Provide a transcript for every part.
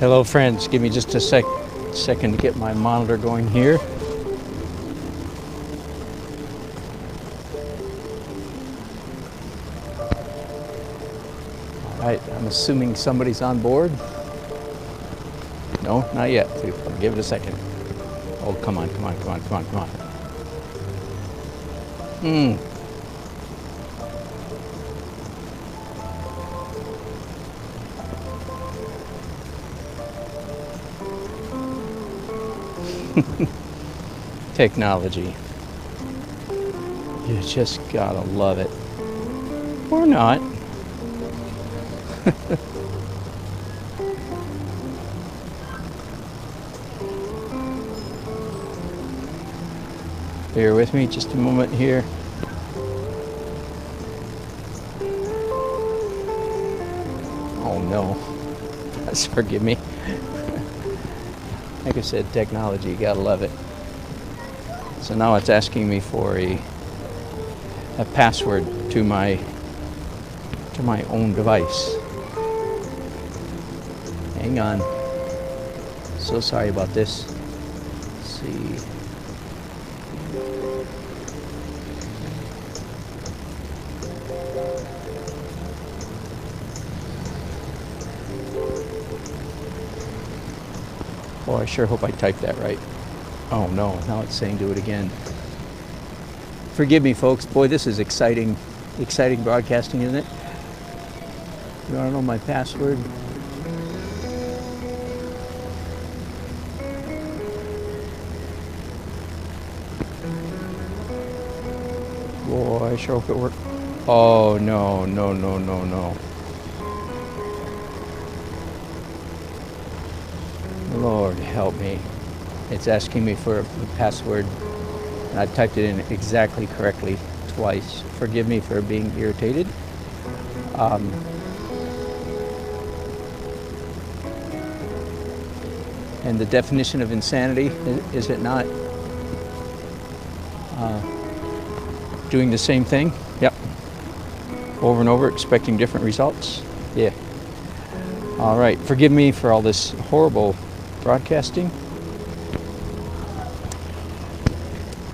Hello friends, give me just a second to get my monitor going here. Alright, I'm assuming somebody's on board. No, not yet. I'll give it a second. Oh, come on. Technology. You just gotta love it. Or not. Bear with me just a moment here. Oh no. Forgive me. Like I said, technology, you gotta love it. So now it's asking me for a password to my own device. Hang on. So sorry about this. Let's see. Oh, I sure hope I typed that right. Oh no, now it's saying do it again. Forgive me folks, boy this is exciting broadcasting, isn't it? You wanna know my password? Boy, I sure hope it worked. Oh no. Lord help me. It's asking me for a password, and I typed it in exactly correctly twice. Forgive me for being irritated. And the definition of insanity, is it not doing the same thing? Yep. Over and over, expecting different results? Yeah. All right, forgive me for all this horrible broadcasting.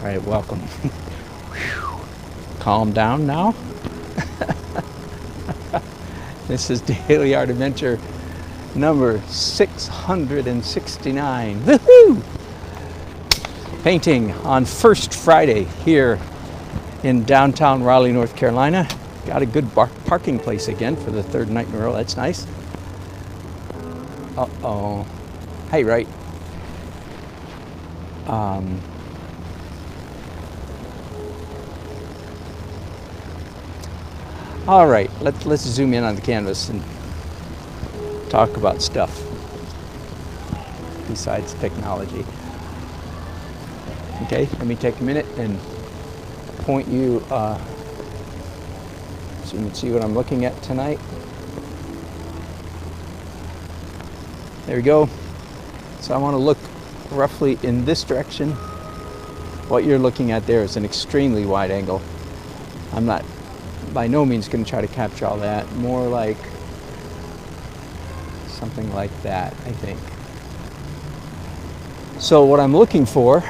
All right, welcome. Calm down now. This is Daily Art Adventure number 669. Woohoo! Painting on First Friday here in downtown Raleigh, North Carolina. Got a good parking place again for the third night in a row. That's nice. Uh-oh. Hey, right. All right, let's zoom in on the canvas and talk about stuff besides technology. Okay, let me take a minute and point you so you can see what I'm looking at tonight. There we go. So I want to look roughly in this direction. What you're looking at there is an extremely wide angle. I'm not by no means going to try to capture all that. More like something like that, I think. So what I'm looking for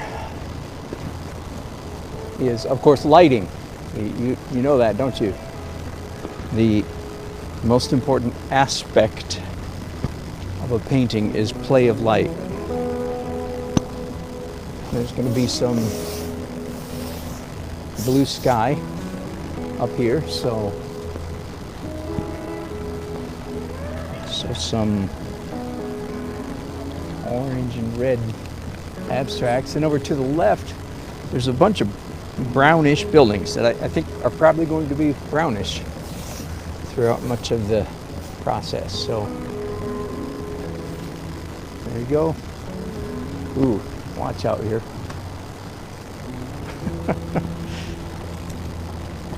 is, of course, lighting. You know that, don't you? The most important aspect of a painting is play of light. There's going to be some blue sky up here, so some orange and red abstracts, and over to the left there's a bunch of brownish buildings that I think are probably going to be brownish throughout much of the process. So there you go. Ooh, watch out here.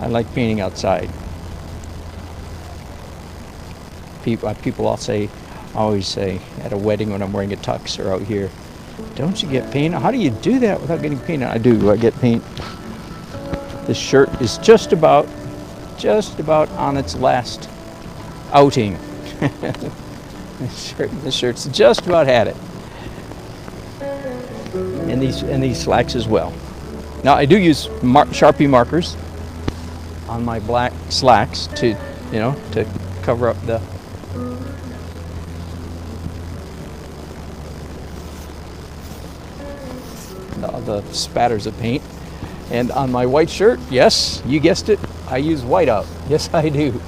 I like painting outside. People always say at a wedding when I'm wearing a tux or out here, don't you get paint? How do you do that without getting paint? I do. I get paint. This shirt is just about on its last outing. This shirt's just about had it. And these slacks as well. Now I do use Sharpie markers on my black slacks to, to cover up the spatters of paint. And on my white shirt, yes, you guessed it, I use whiteout. Yes, I do.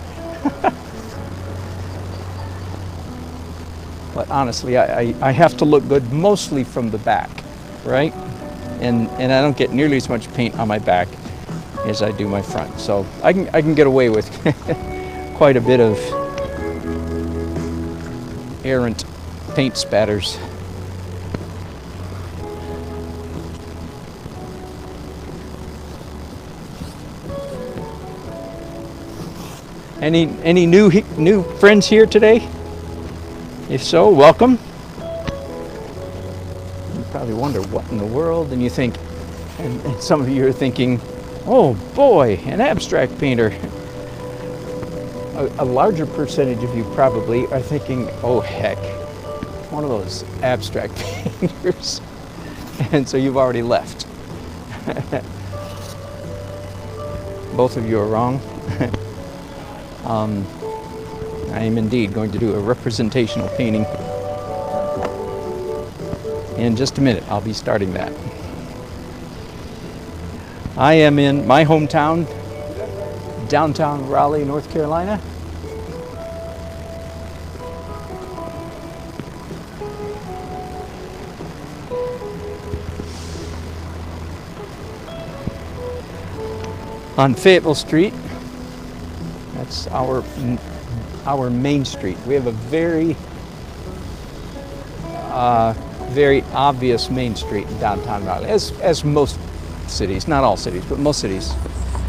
But honestly, I have to look good mostly from the back, right? And I don't get nearly as much paint on my back as I do my front. So I can get away with quite a bit of errant paint spatters. Any new friends here today? If so, welcome. You probably wonder what in the world, and you think, and some of you are thinking, oh boy, an abstract painter. A larger percentage of you probably are thinking, oh heck, one of those abstract painters. And so you've already left. Both of you are wrong. I am indeed going to do a representational painting. In just a minute, I'll be starting that. I am in my hometown, downtown Raleigh, North Carolina. On Fayetteville Street. That's our main street. We have a very obvious main street in downtown Raleigh, as most cities, not all cities, but most cities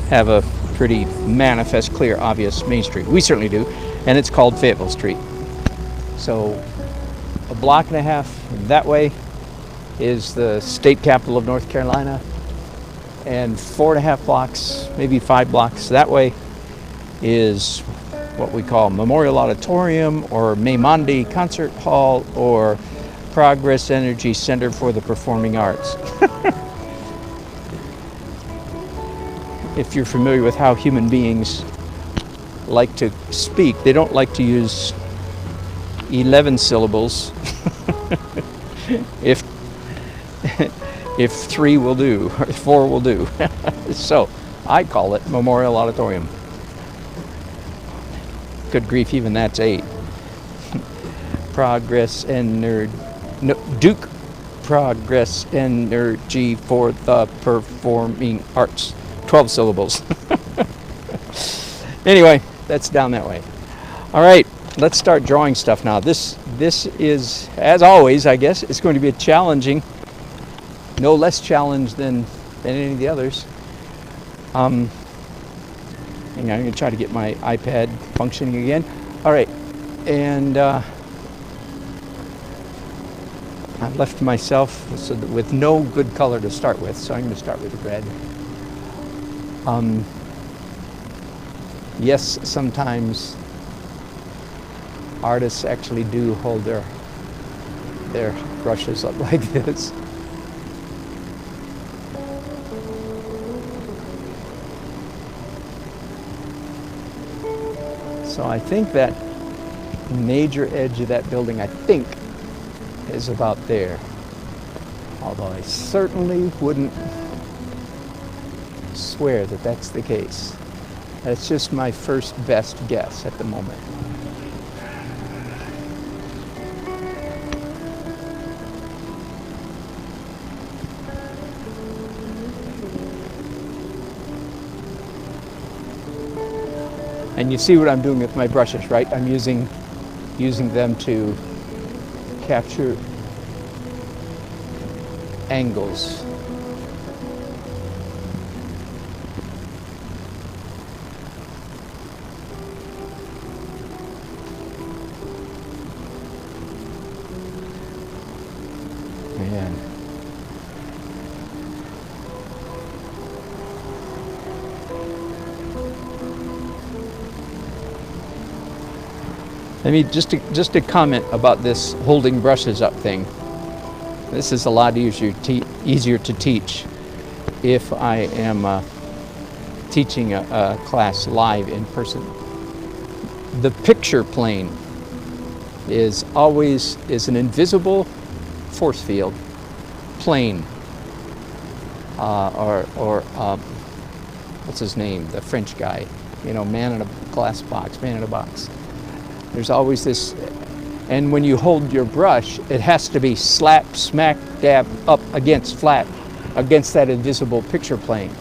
have a pretty manifest, clear, obvious main street. We certainly do, and it's called Fayetteville Street. So a block and a half that way is the state capital of North Carolina, and 4.5 blocks, maybe 5 blocks that way is what we call Memorial Auditorium or Maimondi Concert Hall or Progress Energy Center for the Performing Arts. If you're familiar with how human beings like to speak, they don't like to use 11 syllables if 3 will do, or 4 will do. So I call it Memorial Auditorium. Good grief, even that's 8. Progress Duke Progress Energy for the Performing Arts. 12 syllables. Anyway, that's down that way. All right, let's start drawing stuff now. This is, as always, I guess, it's going to be a challenging, no less challenge than any of the others. Hang on, I'm going to try to get my iPad functioning again. All right, and I left myself with no good color to start with, so I'm going to start with red. Yes, sometimes artists actually do hold their brushes up like this. So I think that major edge of that building, I think, is about there. Although I certainly wouldn't swear that that's the case. That's just my first best guess at the moment. And you see what I'm doing with my brushes, right? I'm using them to capture angles. Man. Let me just a comment about this holding brushes up thing. This is a lot easier to teach if I am teaching a class live in person. The picture plane is an invisible force field plane, or what's his name? The French guy, man in a glass box, man in a box. There's always this, and when you hold your brush, it has to be slap, smack, dab up against that invisible picture plane,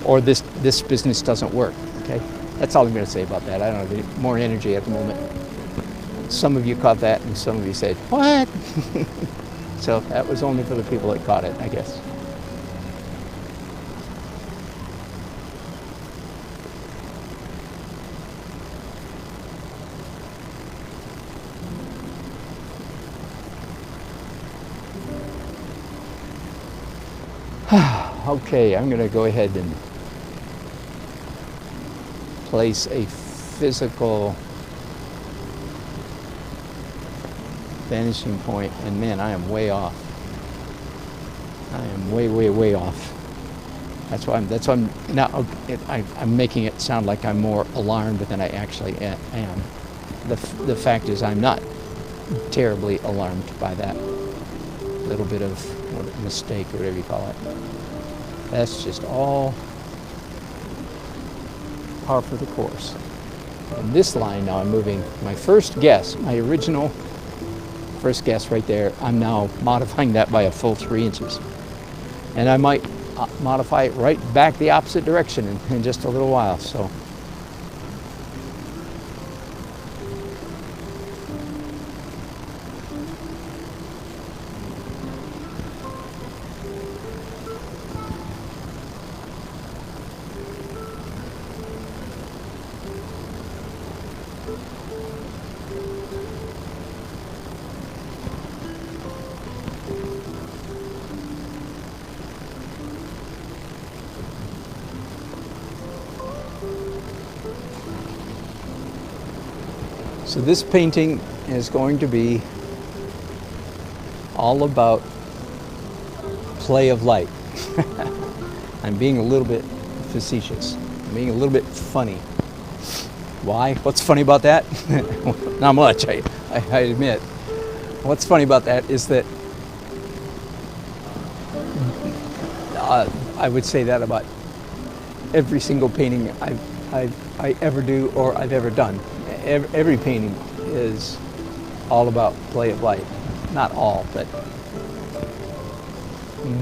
or this business doesn't work. Okay, that's all I'm going to say about that. I don't have more energy at the moment. Some of you caught that, and some of you said, "What?" So that was only for the people that caught it, I guess. Okay, I'm going to go ahead and place a physical vanishing point, and man, I am way off. I am way off. That's why I'm now. I'm making it sound like I'm more alarmed than I actually am. The fact is, I'm not terribly alarmed by that little bit of mistake or whatever you call it. That's just all par for the course. And this line now, I'm moving my first guess, my original first guess right there. I'm now modifying that by a full 3 inches, and I might modify it right back the opposite direction in just a little while. So. So this painting is going to be all about play of light. I'm being a little bit facetious. I'm being a little bit funny. Why? What's funny about that? Not much, I admit. What's funny about that is that I would say that about every single painting I ever do or I've ever done. Every painting is all about play of light. Not all, but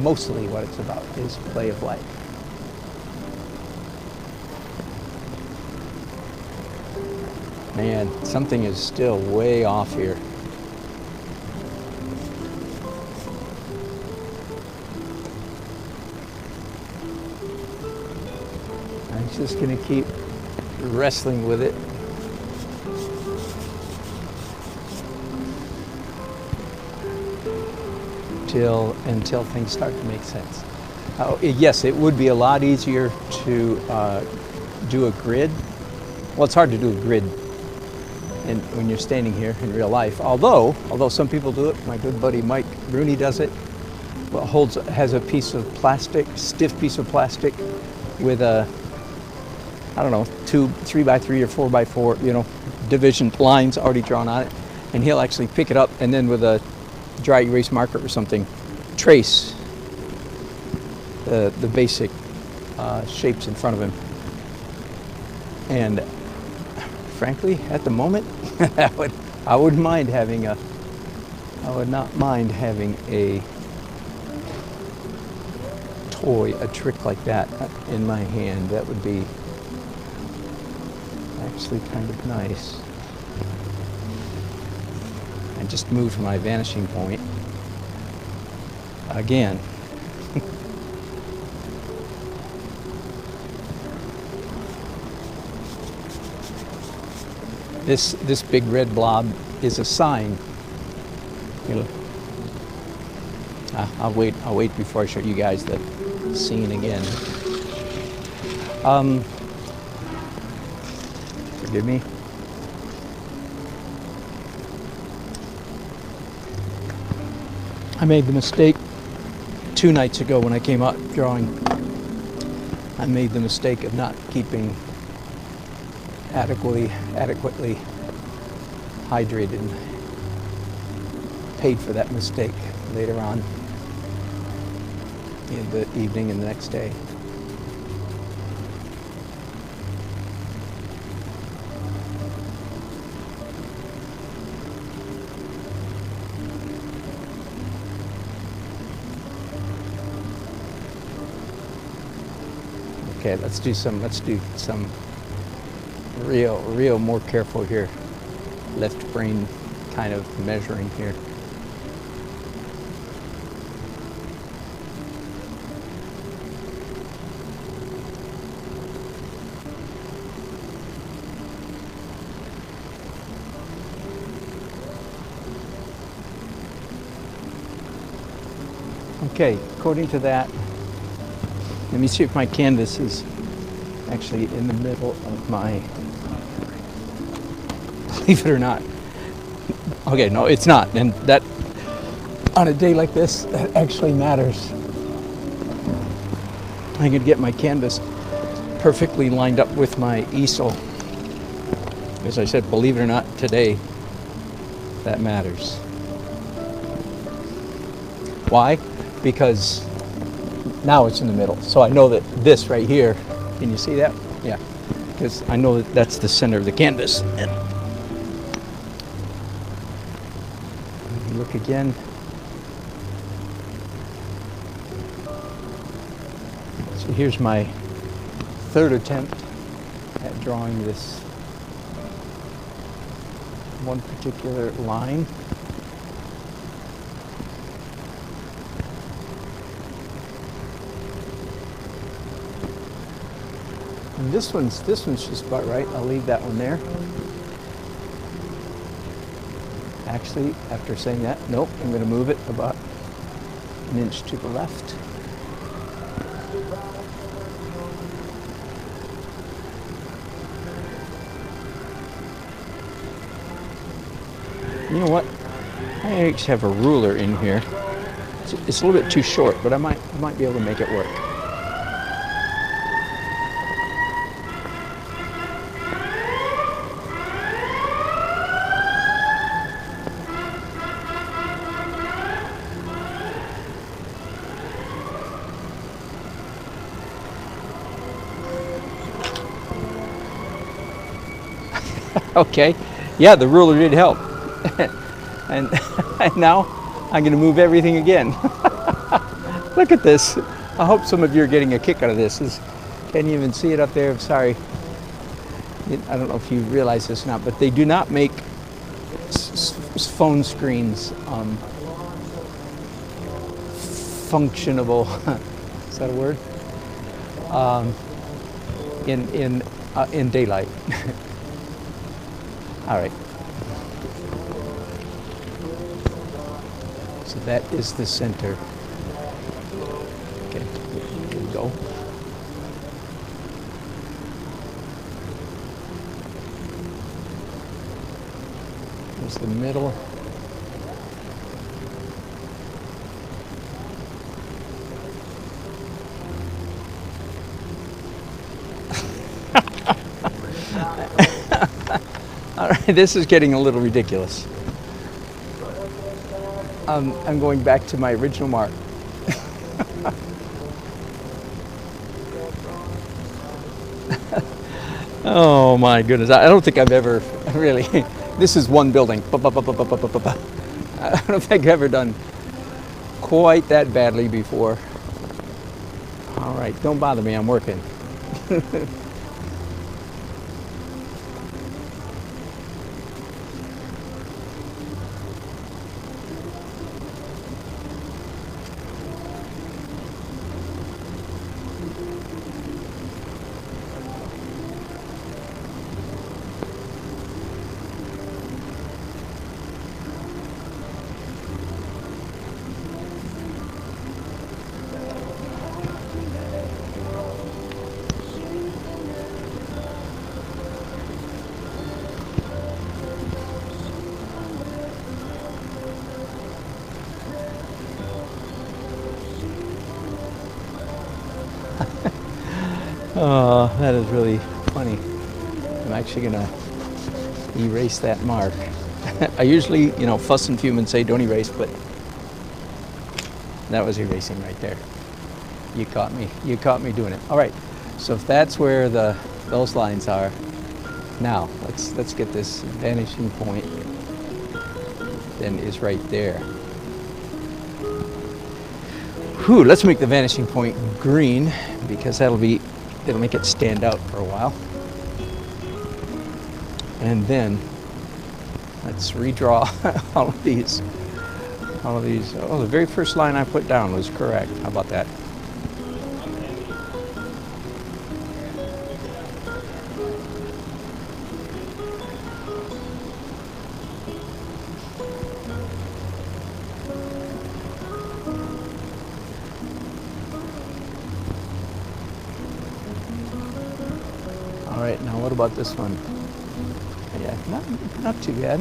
mostly what it's about is play of light. Man, something is still way off here. I'm just going to keep wrestling with it. Until things start to make sense. Yes, it would be a lot easier to do a grid. Well, it's hard to do a grid when you're standing here in real life. Although some people do it. My good buddy Mike Rooney does it. Well, has a piece of plastic, stiff piece of plastic, with a, I don't know, 3x3 or 4x4, division lines already drawn on it, and he'll actually pick it up and then with a dry erase marker or something, trace the basic shapes in front of him. And frankly, at the moment, I would not mind having a toy, a trick like that in my hand. That would be actually kind of nice. I just moved my vanishing point again. This big red blob is a sign. I'll wait before I show you guys the scene again. Forgive me. I made the mistake 2 nights ago when I came out drawing. I made the mistake of not keeping adequately hydrated. Paid for that mistake later on in the evening and the next day. Okay, let's do some real more careful here. Left brain kind of measuring here. Okay, according to that, let me see if my canvas is actually in the middle of my, believe it or not. Okay, no, it's not. And that, on a day like this, that actually matters. I could get my canvas perfectly lined up with my easel. As I said, believe it or not, today, that matters. Why? Because now it's in the middle. So I know that this right here, can you see that? Yeah, because I know that that's the center of the canvas. And look again. So here's my third attempt at drawing this one particular line. And this one's just about right. I'll leave that one there. Actually, after saying that, nope, I'm going to move it about an inch to the left. You know what? I actually have a ruler in here. It's a little bit too short, but I might be able to make it work. Okay, yeah, the ruler did help. and now I'm going to move everything again. Look at this. I hope some of you are getting a kick out of this. Can't even see it up there. I'm sorry. I don't know if you realize this or not, but they do not make phone screens functionable. Is that a word? In daylight. All right. So that is the center. Okay, here we go. There's the middle. All right, this is getting a little ridiculous. I'm going back to my original mark. Oh my goodness, I don't think I've ever really, this is one building. I don't think I've ever done quite that badly before. All right, don't bother me, I'm working. Oh, that is really funny. I'm actually gonna erase that mark. I usually, fuss and fume and say don't erase, but that was erasing right there. You caught me. You caught me doing it. All right. So if that's where those lines are, now let's get this vanishing point. Then is right there. Whew, let's make the vanishing point green because it'll make it stand out for a while. And then let's redraw all of these. Oh, the very first line I put down was correct. How about that? All right, now what about this one? Yeah, not too bad.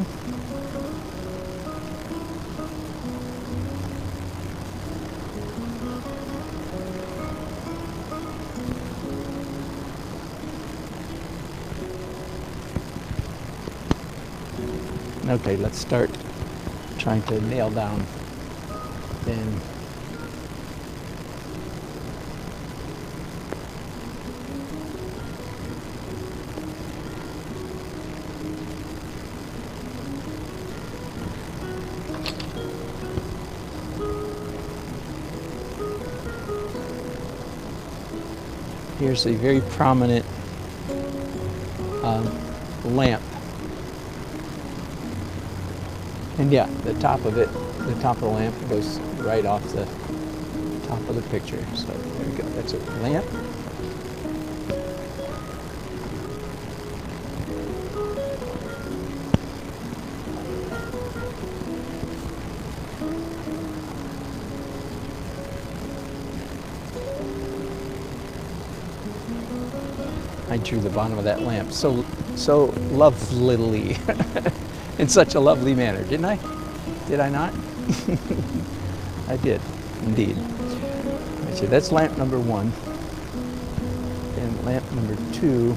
Okay, let's start trying to nail down then. Here's a very prominent lamp. And yeah, the top of the lamp goes right off the top of the picture. So there we go, that's a lamp. I drew the bottom of that lamp so lovelily in such a lovely manner, didn't I? Did I not? I did, indeed. So that's lamp number 1. And lamp number 2.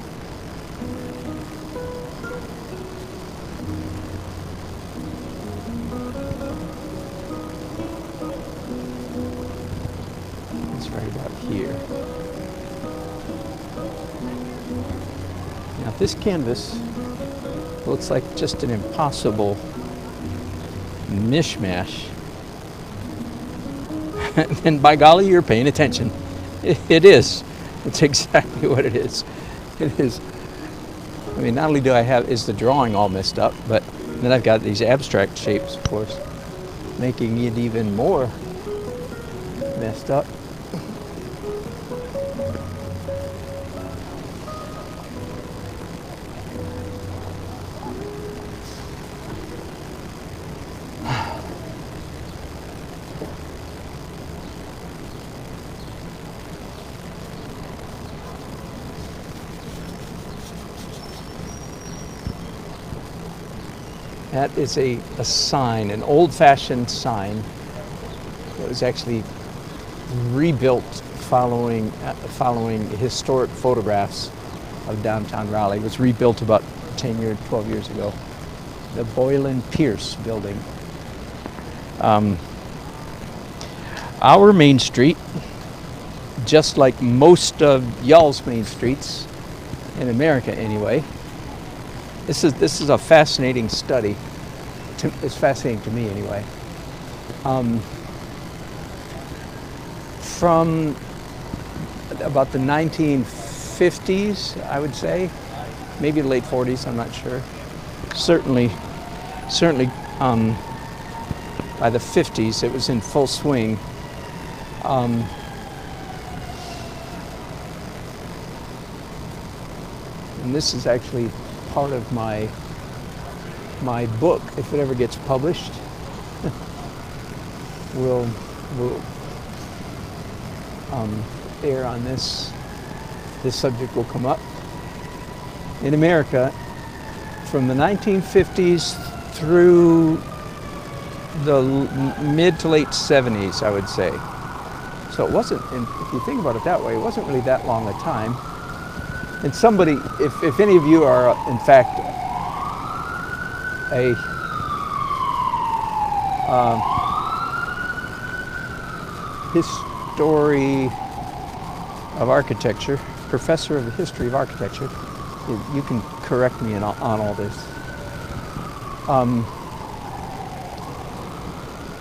It's right about here. Now this canvas looks like just an impossible mishmash. And by golly, you're paying attention. It is. It's exactly what it is. It is. I mean, not only is the drawing all messed up, but then I've got these abstract shapes, of course, making it even more messed up. That is a sign, an old-fashioned sign that was actually rebuilt following historic photographs of downtown Raleigh. It was rebuilt about 12 years ago. The Boylan Pierce building. Our main street, just like most of y'all's main streets, in America anyway, this is a fascinating study. It's fascinating to me anyway. From about the 1950s, I would say, maybe the late 40s, I'm not sure. Certainly by the 50s, it was in full swing. And this is actually part of my book, if it ever gets published. will air on this. This subject will come up. In America, from the 1950s through the mid to late 70s, I would say. So it wasn't, if you think about it that way, it wasn't really that long a time. And somebody, if any of you are in fact a history of architecture, professor of the history of architecture, you can correct me on all this.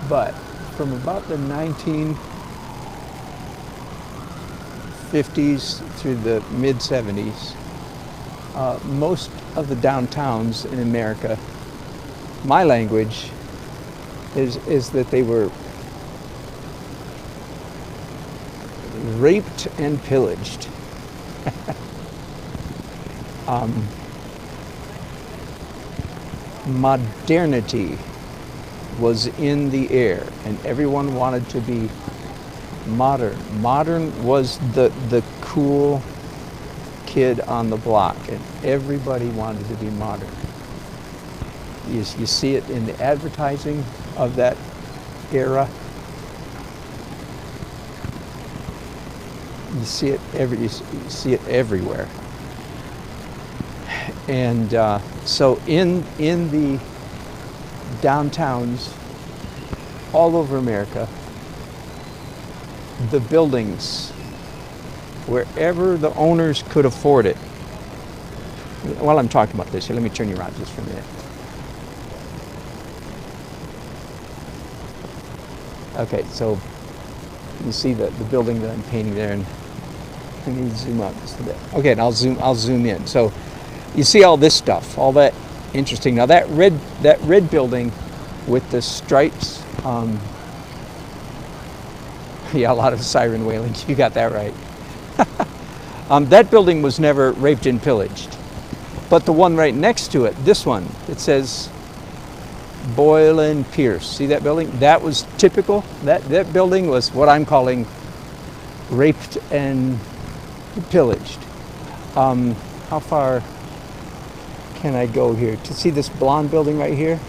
But from about the 1950s through the mid-70s, most of the downtowns in America, my language is that they were raped and pillaged. Modernity was in the air, and everyone wanted to be modern. Modern was the cool kid on the block, and everybody wanted to be modern. You see it in the advertising of that era. You see it everywhere. And so in the downtowns all over America, the buildings, wherever the owners could afford it. While I'm talking about this, here, let me turn you around just for a minute. Okay, so you see the building that I'm painting there, and let me zoom out just a bit. Okay, and I'll zoom in. So you see all this stuff, all that interesting. Now that red building with the stripes, yeah, a lot of siren wailing. You got that right. That building was never raped and pillaged, but the one right next to it, this one, it says Boyle and Pierce. See that building? That was typical. That building was what I'm calling raped and pillaged. How far can I go here to see this blonde building right here?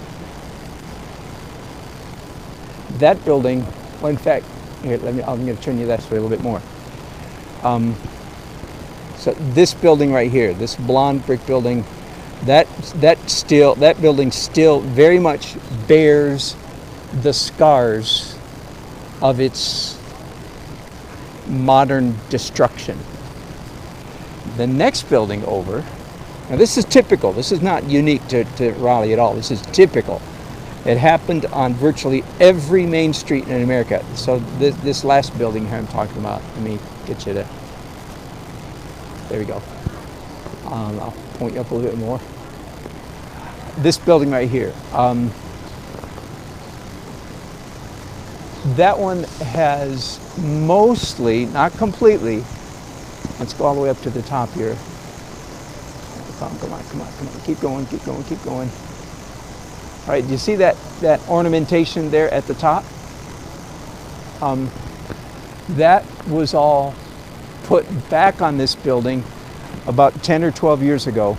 That building, well, in fact, here, I'm going to turn you that way a little bit more. So this building right here, this blonde brick building, that building still very much bears the scars of its modern destruction. The next building over, now this is typical. This is not unique to Raleigh at all. This is typical. It happened on virtually every main street in America. So this last building here I'm talking about, let me get you to, there we go. I'll point you up a little bit more. This building right here. That one has mostly, not completely, let's go all the way up to the top here. Come on, keep going. All right, do you see that ornamentation there at the top? That was all put back on this building about 10 or 12 years ago,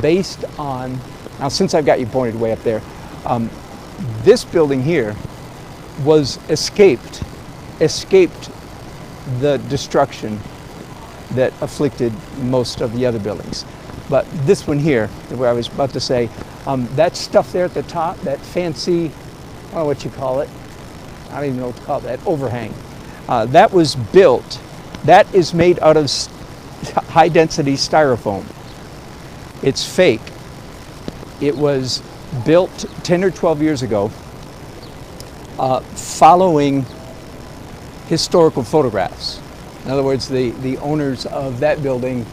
based on, now since I've got you pointed way up there, this building here was escaped the destruction that afflicted most of the other buildings. But this one here, where I was about to say, that stuff there at the top, that fancy, I don't know what you call it, I don't even know what to call it, that overhang, that was built, that is made out of high density styrofoam. It's fake. It was built 10 or 12 years ago, following historical photographs. In other words, the owners of that building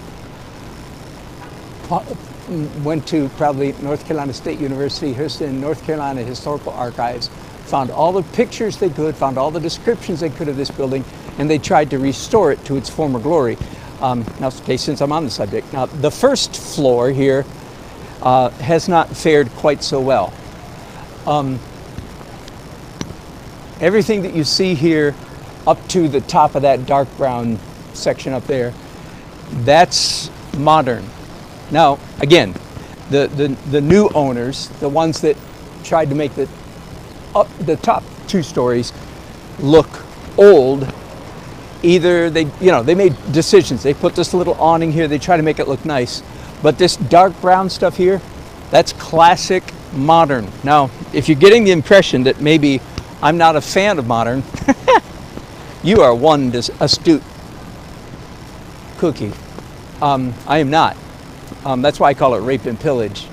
went to probably North Carolina State University, Houston, North Carolina Historical Archives, found all the pictures they could, found all the descriptions they could of this building, and they tried to restore it to its former glory. Now, okay, since I'm on the subject, now the first floor here has not fared quite so well. Everything that you see here up to the top of that dark brown section up there, that's modern. Now, again, the new owners, the ones that tried to make the top 2 stories look old, either they made decisions. They put this little awning here. They try to make it look nice. But this dark brown stuff here, that's classic modern. Now, if you're getting the impression that maybe I'm not a fan of modern, you are one astute cookie. I am not. That's why I call it rape and pillage.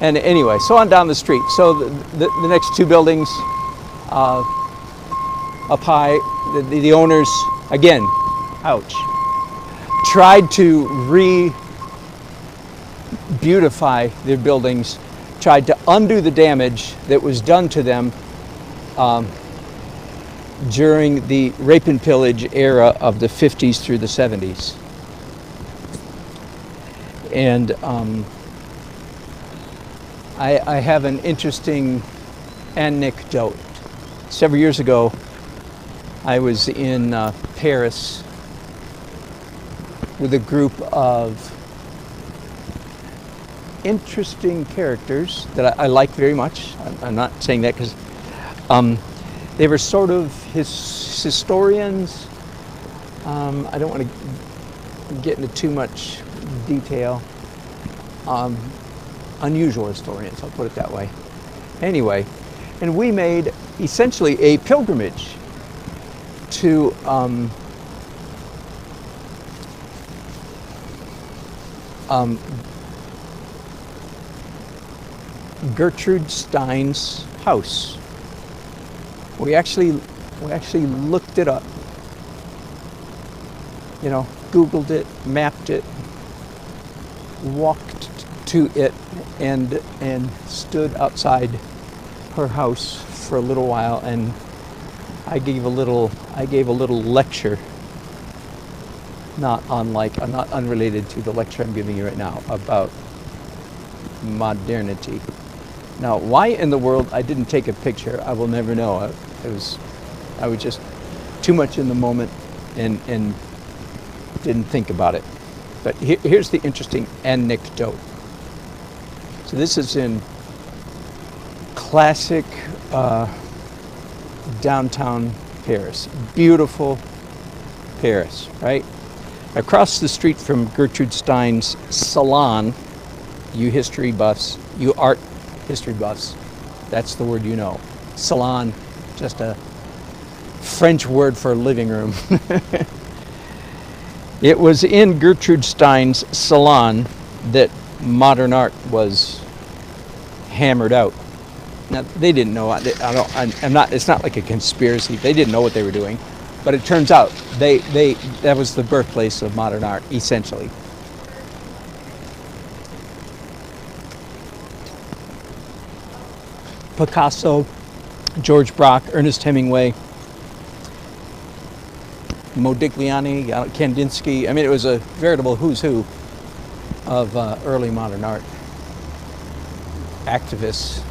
And anyway, so on down the street. So the next two buildings up high, the owners, again, ouch, tried to beautify their buildings, tried to undo the damage that was done to them during the rape and pillage era of the 50s through the 70s. And I have an interesting anecdote. Several years ago, I was in Paris with a group of interesting characters that I like very much. I'm not saying that because they were sort of historians. I don't want to get into too much detail. Unusual historians, I'll put it that way. Anyway, and we made essentially a pilgrimage to Gertrude Stein's house. We actually looked it up. Googled it, mapped it, walked to it, and stood outside her house for a little while, and I gave a little lecture, not unrelated to the lecture I'm giving you right now about modernity. Now, why in the world I didn't take a picture, I will never know. I was just too much in the moment and didn't think about it. But here's the interesting anecdote. So this is in classic downtown Paris. Beautiful Paris, right? Across the street from Gertrude Stein's salon, you history buffs, you art history buffs, that's the word you know. Salon, just a French word for living room. It was in Gertrude Stein's salon that modern art was hammered out. Now, they didn't know. It's not like a conspiracy. They didn't know what they were doing, but it turns out that was the birthplace of modern art, essentially. Picasso, George Braque, Ernest Hemingway, Modigliani, Kandinsky. I mean, it was a veritable who's who of early modern art. Activists.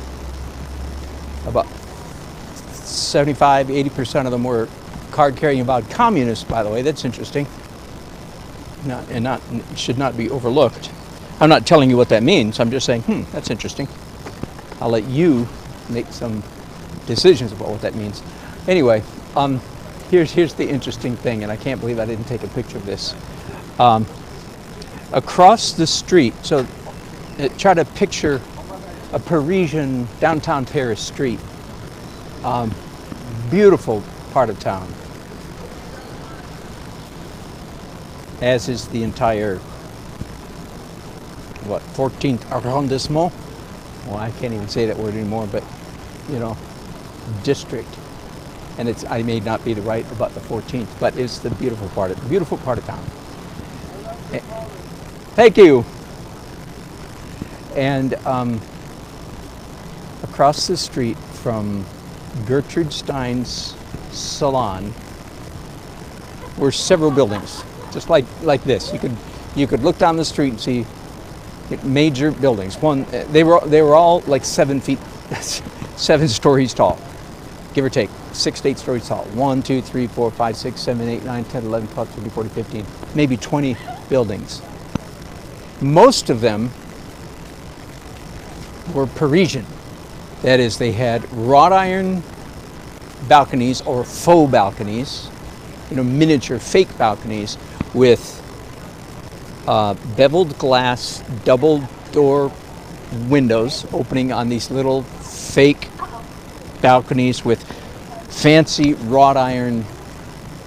About 75-80% of them were card-carrying avowed communists, by the way. That's interesting. Should not be overlooked. I'm not telling you what that means. I'm just saying, that's interesting. I'll let you make some decisions about what that means. Anyway, here's the interesting thing, and I can't believe I didn't take a picture of this. Across the street, so try to picture a Parisian downtown Paris street. Beautiful part of town, as is the entire 14th arrondissement. Well, I can't even say that word anymore, but district. And I may not be right about the 14th, but it's the beautiful part of town. Thank you. And across the street from Gertrude Stein's salon were several buildings, just like this. You could look down the street and see major buildings. They were all like 7 stories tall, give or take, 6 to 8 stories tall. 1, 2, 3, 4, 5, 6, 7, 8, 9, 10, 11, 12, 13, 14, 15, maybe 20 buildings. Most of them were Parisian. That is, they had wrought iron balconies or faux balconies, miniature fake balconies with beveled glass, double door windows opening on these little fake balconies with fancy wrought iron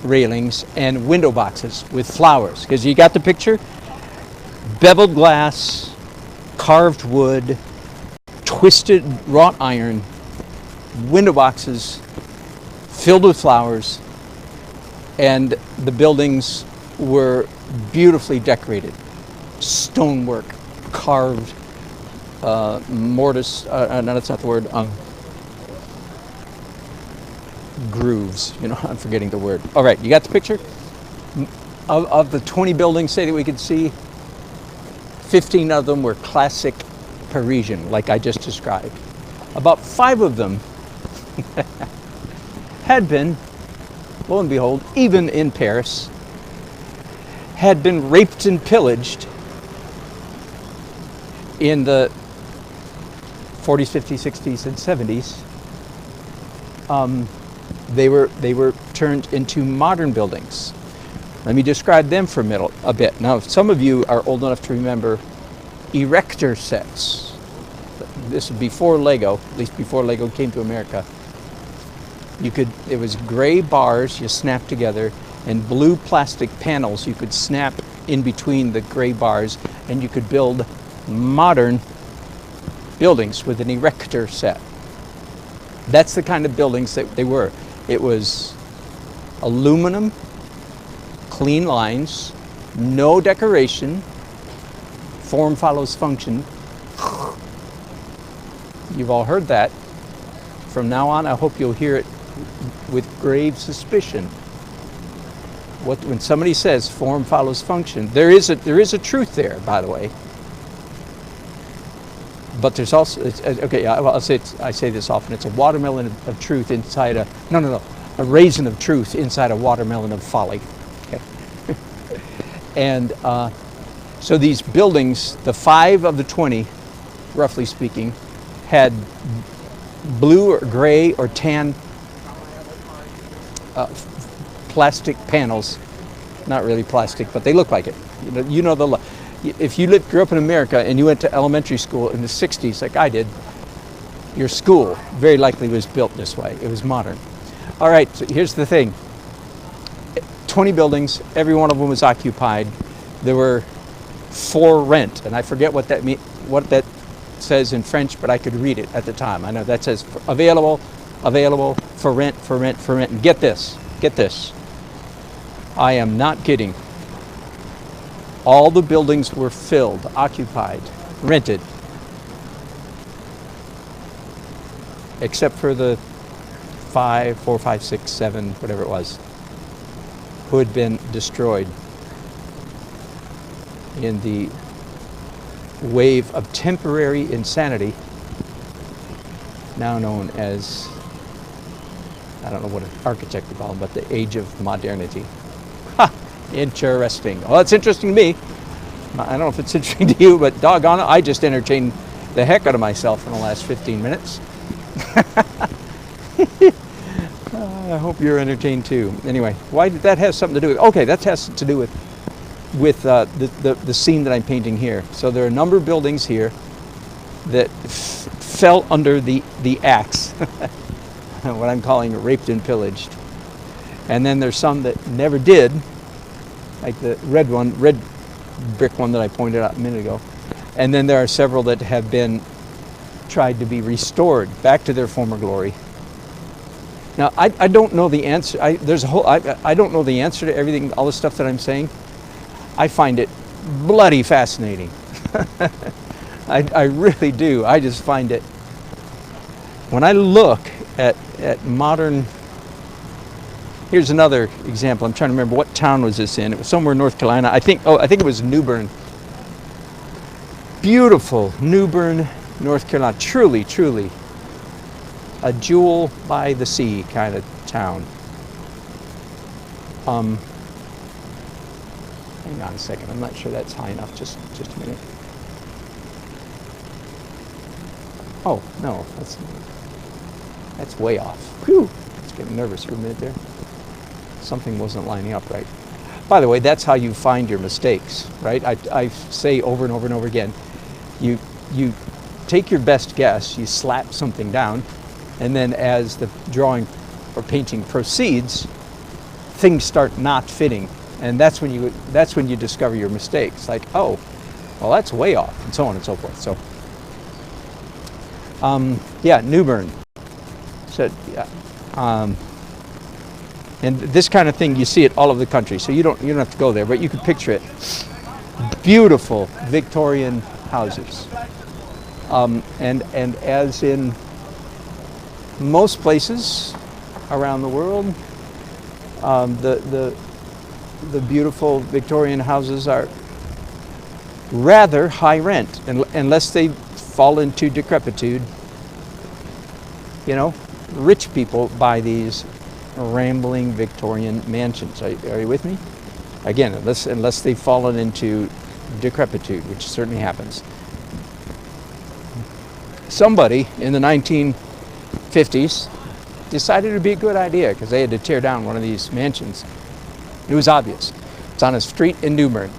railings and window boxes with flowers. Because you got the picture? Beveled glass, carved wood, twisted wrought iron, window boxes filled with flowers, and the buildings were beautifully decorated. Stonework, carved mortise, no, that's not the word, grooves, I'm forgetting the word. All right, you got the picture? Of the 20 buildings, say, that we could see, 15 of them were classic Parisian, like I just described. About 5 of them had been, lo and behold, even in Paris, had been raped and pillaged in the 40s, 50s, 60s, and 70s. They were turned into modern buildings. Let me describe them for a bit. Now, some of you are old enough to remember erector sets. This is before Lego, at least before Lego came to America. It was gray bars you snap together and blue plastic panels you could snap in between the gray bars, and you could build modern buildings with an erector set. That's the kind of buildings that they were. It was aluminum, clean lines, no decoration, form follows function. You've all heard that. From now on, I hope you'll hear it with grave suspicion. When somebody says form follows function, there is a truth there, by the way. But there's also, I say this often, it's a watermelon of truth inside a raisin of truth inside a watermelon of folly. Okay. And so these buildings, the 5 of the 20, roughly speaking, had blue or gray or tan plastic panels. Not really plastic, but they look like it. If you grew up in America and you went to elementary school in the 60s, like I did, your school very likely was built this way. It was modern. All right, so here's the thing. 20 buildings, every one of them was occupied. There were for rent, and I forget what that says in French, but I could read it at the time. I know that says available, for rent. And get this. I am not kidding. All the buildings were filled, occupied, rented, except for the 4, 5, 6, 7, whatever it was, who had been destroyed in the wave of temporary insanity, now known as, I don't know what an architect would call them, but the age of modernity. Ha! Interesting. Well, it's interesting to me. I don't know if it's interesting to you, but doggone it, I just entertained the heck out of myself in the last 15 minutes. I hope you're entertained too. Anyway, why did that have something to do with? Okay, that has to do with the scene that I'm painting here. So there are a number of buildings here that fell under the axe, what I'm calling raped and pillaged. And then there's some that never did, like the red brick one that I pointed out a minute ago. And then there are several that have been tried to be restored back to their former glory. Now, I don't know the answer. I don't know the answer to everything, all the stuff that I'm saying. I find it bloody fascinating. I really do. I just find it. When I look at modern. Here's another example. I'm trying to remember what town was this in. It was somewhere in North Carolina. I think it was New Bern. Beautiful New Bern, North Carolina. Truly a jewel by the sea kind of town. Hang on a second. I'm not sure that's high enough. Just a minute. Oh no, that's way off. Whew. It's getting nervous for a minute there. something wasn't lining up right. By the way, that's how you find your mistakes, right? I say over and over and over again, you take your best guess, you slap something down, and then as the drawing or painting proceeds, things start not fitting, and that's when you discover your mistakes. Like, oh, well, that's way off, and so on and so forth. So, yeah, New Bern. So, yeah, and this kind of thing, you see it all over the country. So you don't have to go there, but you can picture it. Beautiful Victorian houses, and as in most places around the world, the beautiful Victorian houses are rather high rent, unless they fall into decrepitude. You know, rich people buy these rambling Victorian mansions. Are you with me? Again, unless they've fallen into decrepitude, which certainly happens. Somebody in the 1950s decided it would be a good idea because they had to tear down one of these mansions. It was obvious. It's on a street in New Bern.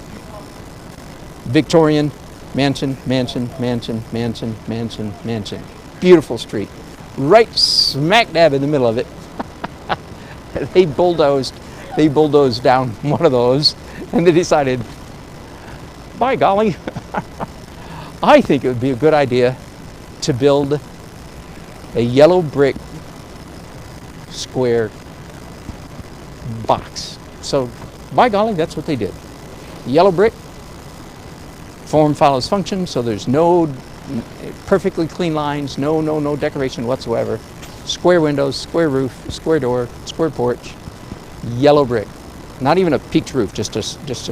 Victorian mansion, mansion, mansion, mansion, mansion, mansion. Beautiful street. Right smack dab in the middle of it. They bulldozed down one of those, and they decided, by golly, I think it would be a good idea to build a yellow brick square box. So, by golly, that's what they did. Yellow brick, form follows function, so there's no perfectly clean lines, no decoration whatsoever. Square windows, square roof, square door, square porch, yellow brick. Not even a peaked roof, just a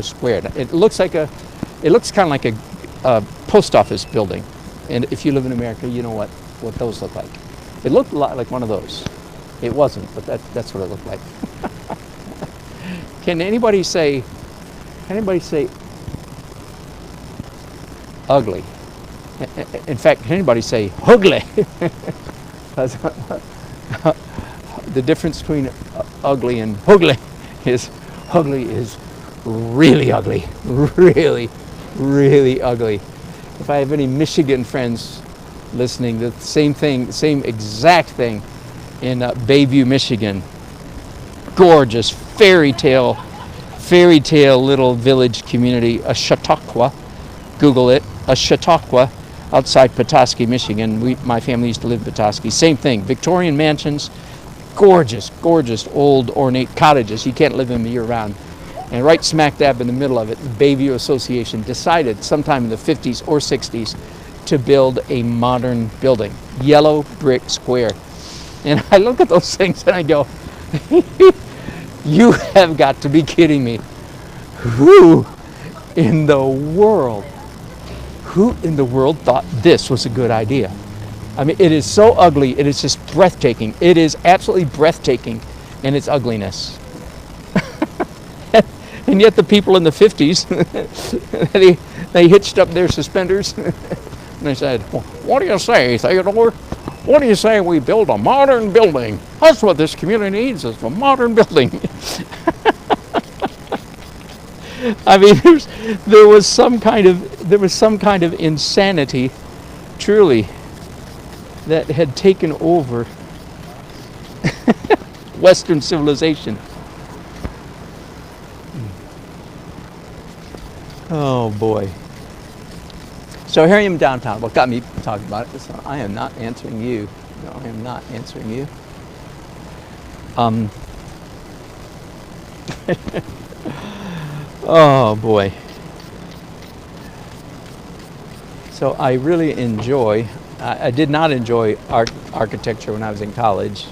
square. It looks kind of like a post office building. And if you live in America, you know what those look like. It looked a lot like one of those. It wasn't, but that's what it looked like. Can anybody say ugly? In fact, can anybody say ugly? The difference between ugly and ugly is really ugly. Really, really ugly. If I have any Michigan friends listening, the same exact thing in Bayview, Michigan. Gorgeous fairy tale little village community, a Chautauqua. Google it, a Chautauqua outside Petoskey, Michigan. My family used to live in Petoskey. Same thing, Victorian mansions, gorgeous old ornate cottages. You can't live in them year round. And right smack dab in the middle of it, the Bayview Association decided sometime in the 50s or 60s to build a modern building, yellow brick square. And I look at those things and I go, you have got to be kidding me. Who in the world thought this was a good idea? I mean, it is so ugly, it is just breathtaking. It is absolutely breathtaking in its ugliness. And yet the people in the 50s, they hitched up their suspenders and they said, well, what do you say, Theodore? What do you say we build a modern building? That's what this community needs, is a modern building. I mean, there was some kind of insanity, truly, that had taken over Western civilization. Oh boy. So here I am downtown. What got me talking about it? So I am not answering you. No, I am not answering you. Oh boy. So I really enjoy, I did not enjoy architecture when I was in college,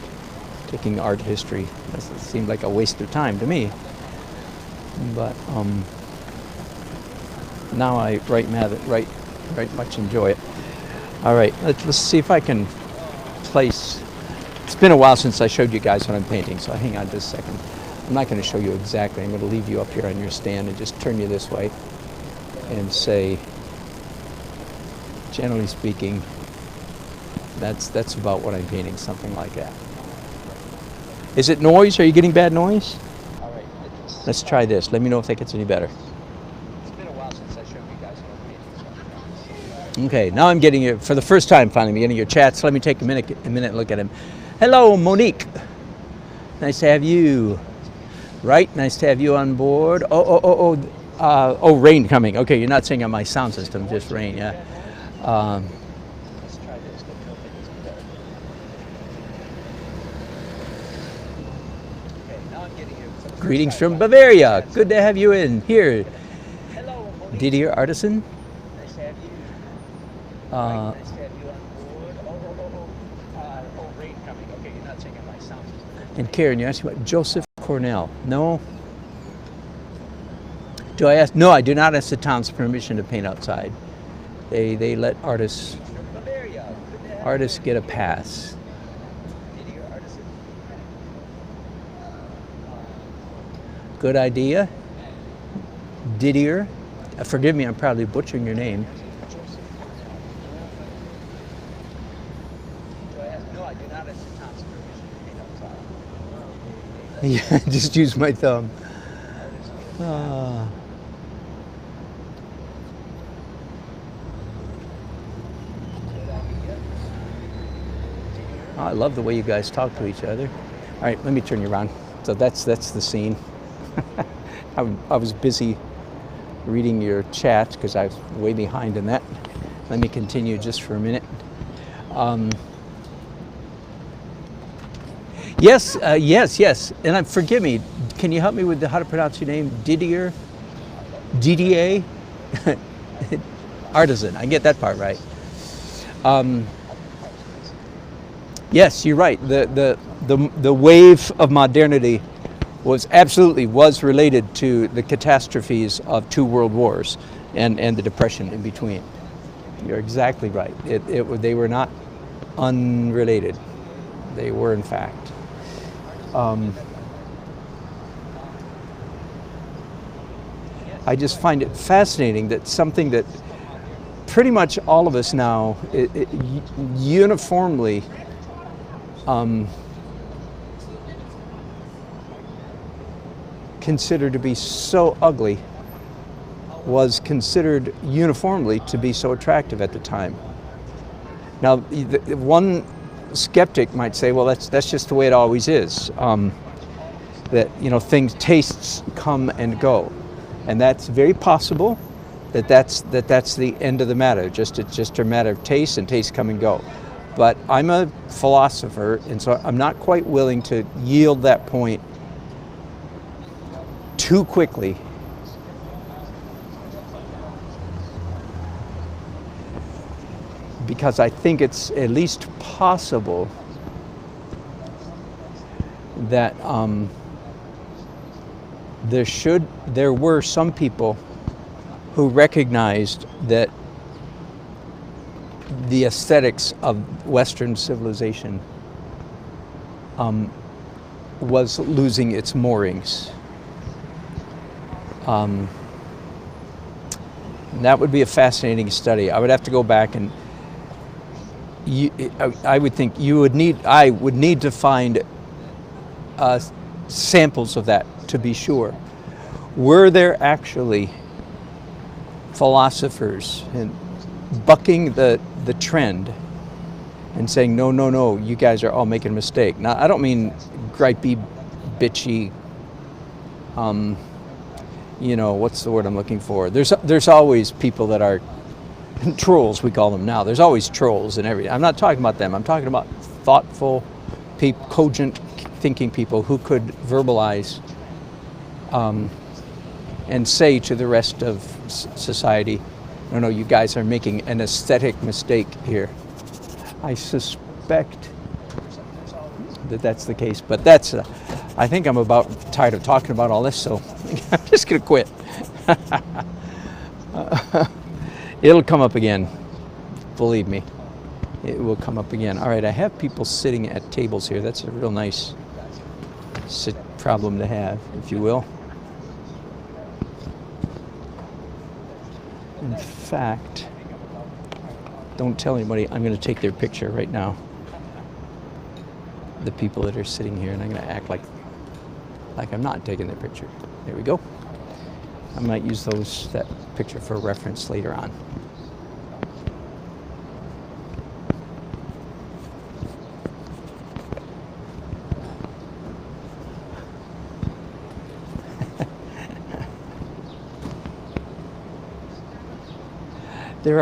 taking art history. It seemed like a waste of time to me. But now I right much enjoy it. All right, let's see if I can place. It's been a while since I showed you guys what I'm painting, so hang on just a second. I'm not going to show you exactly. I'm going to leave you up here on your stand and just turn you this way and say, generally speaking, that's about what I'm painting, something like that. Is it noise? Are you getting bad noise? Let's try this. Let me know if that gets any better. It's been a while since I showed you guys how to Okay, now I'm getting your, for the first time finally, I'm getting your chats. Let me take a minute and look at him. Hello, Monique. Nice to have you. Right, nice to have you on board. Oh, rain coming. Okay, you're not saying on my sound system, just rain, yeah. Let's try this. Let me know if it gets better. Okay, now I'm getting you. Greetings from Bavaria. Good to have you in here. Hello, Monique. Didier Artisan. Nice to have you. Uh, Nice to have you on board. Rain coming. Okay, you're not saying on my sound system. and Karen, you asked about Joseph Cornell. No. Do I ask? No, I do not ask the town's permission to paint outside. They let artists get a pass. Good idea. Didier. Forgive me, I'm probably butchering your name. No, I do not ask the town's permission to paint outside. Yeah, just use my thumb. I love the way you guys talk to each other. All right, let me turn you around. So that's the scene. I was busy reading your chat because I was way behind in that. Let me continue just for a minute. Yes. And forgive me. Can you help me with how to pronounce your name? Didier? DDA? Artisan. I get that part right. Yes, you're right. The wave of modernity was related to the catastrophes of 2 world wars and the depression in between. You're exactly right. They were not unrelated. They were, in fact. I just find it fascinating that something that pretty much all of us now uniformly considered to be so ugly was considered uniformly to be so attractive at the time. Now, one skeptic might say, well, that's just the way it always is. That, tastes come and go. And that's very possible that's the end of the matter. It's just a matter of taste, and tastes come and go. But I'm a philosopher, and so I'm not quite willing to yield that point too quickly. Because I think it's at least possible that there were some people who recognized that the aesthetics of Western civilization was losing its moorings. That would be a fascinating study. I would have to go back and I would think I would need to find samples of that to be sure. Were there actually philosophers and bucking the trend and saying, no, you guys are all making a mistake? Now, I don't mean gripey, bitchy, what's the word I'm looking for? There's always people that are trolls, we call them now. There's always trolls and everything. I'm not talking about them. I'm talking about thoughtful, cogent thinking people who could verbalize and say to the rest of society, no, you guys are making an aesthetic mistake here. I suspect that that's the case, but I think I'm about tired of talking about all this, so I'm just going to quit. It'll come up again, believe me. It will come up again. All right, I have people sitting at tables here. That's a real nice problem to have, if you will. In fact, don't tell anybody, I'm going to take their picture right now. The people that are sitting here, and I'm going to act like I'm not taking their picture. There we go. I might use that picture for reference later on. There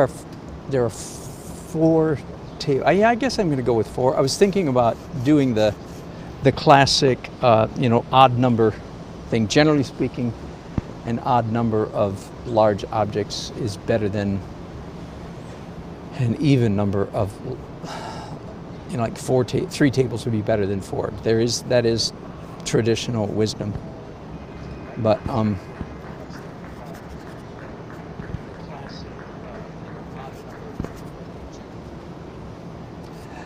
are 4 tables. Yeah, I guess I'm going to go with 4. I was thinking about doing the classic, odd number thing. Generally speaking, an odd number of large objects is better than an even number of, like 3 tables would be better than 4. That is traditional wisdom, but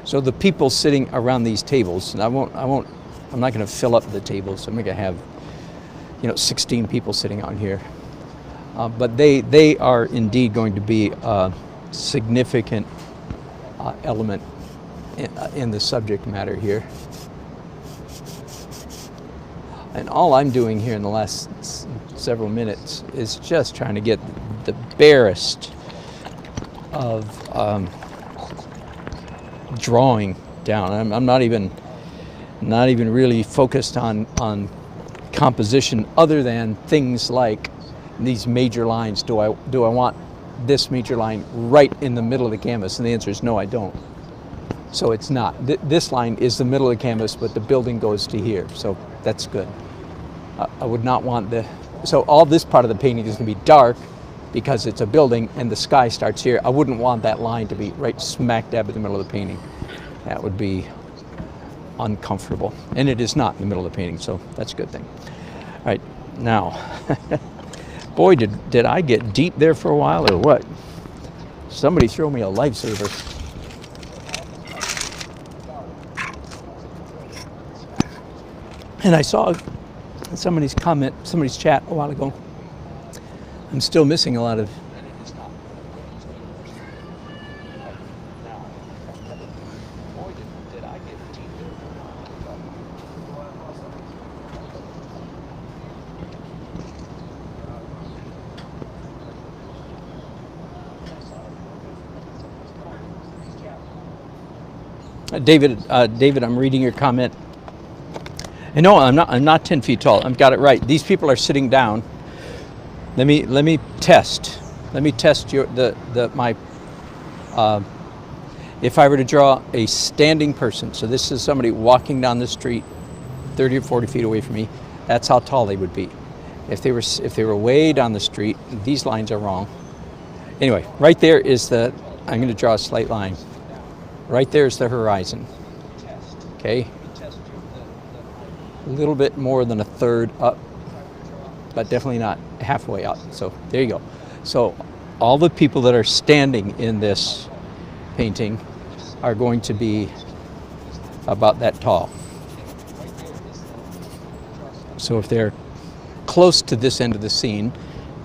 so the people sitting around these tables, and I'm not going to fill up the tables. I'm going to have 16 people sitting on here, but they are indeed going to be a significant element in the subject matter here. And all I'm doing here in the last several minutes is just trying to get the barest of drawing down. I'm not even really focused on composition, other than things like these major lines. Do I want this major line right in the middle of the canvas? And the answer is no, I don't. So it's not. This line is the middle of the canvas, but the building goes to here, so that's good. I would not want so all this part of the painting is going to be dark because it's a building and the sky starts here. I wouldn't want that line to be right smack dab in the middle of the painting. That would be uncomfortable, and it is not in the middle of the painting, so that's a good thing. All right, now, boy, did I get deep there for a while, or what? Somebody throw me a lifesaver. And I saw somebody's chat a while ago. I'm still missing a lot of. David, I'm reading your comment. And no, I'm not 10 feet tall. I've got it right. These people are sitting down. Let me test. Let me test my. If I were to draw a standing person, so this is somebody walking down the street, 30 or 40 feet away from me. That's how tall they would be. If they were way down the street, these lines are wrong. Anyway, right there is I'm going to draw a slight line. Right there is the horizon. Okay. A little bit more than a third up, but definitely not halfway up. So there you go. So all the people that are standing in this painting are going to be about that tall. So if they're close to this end of the scene,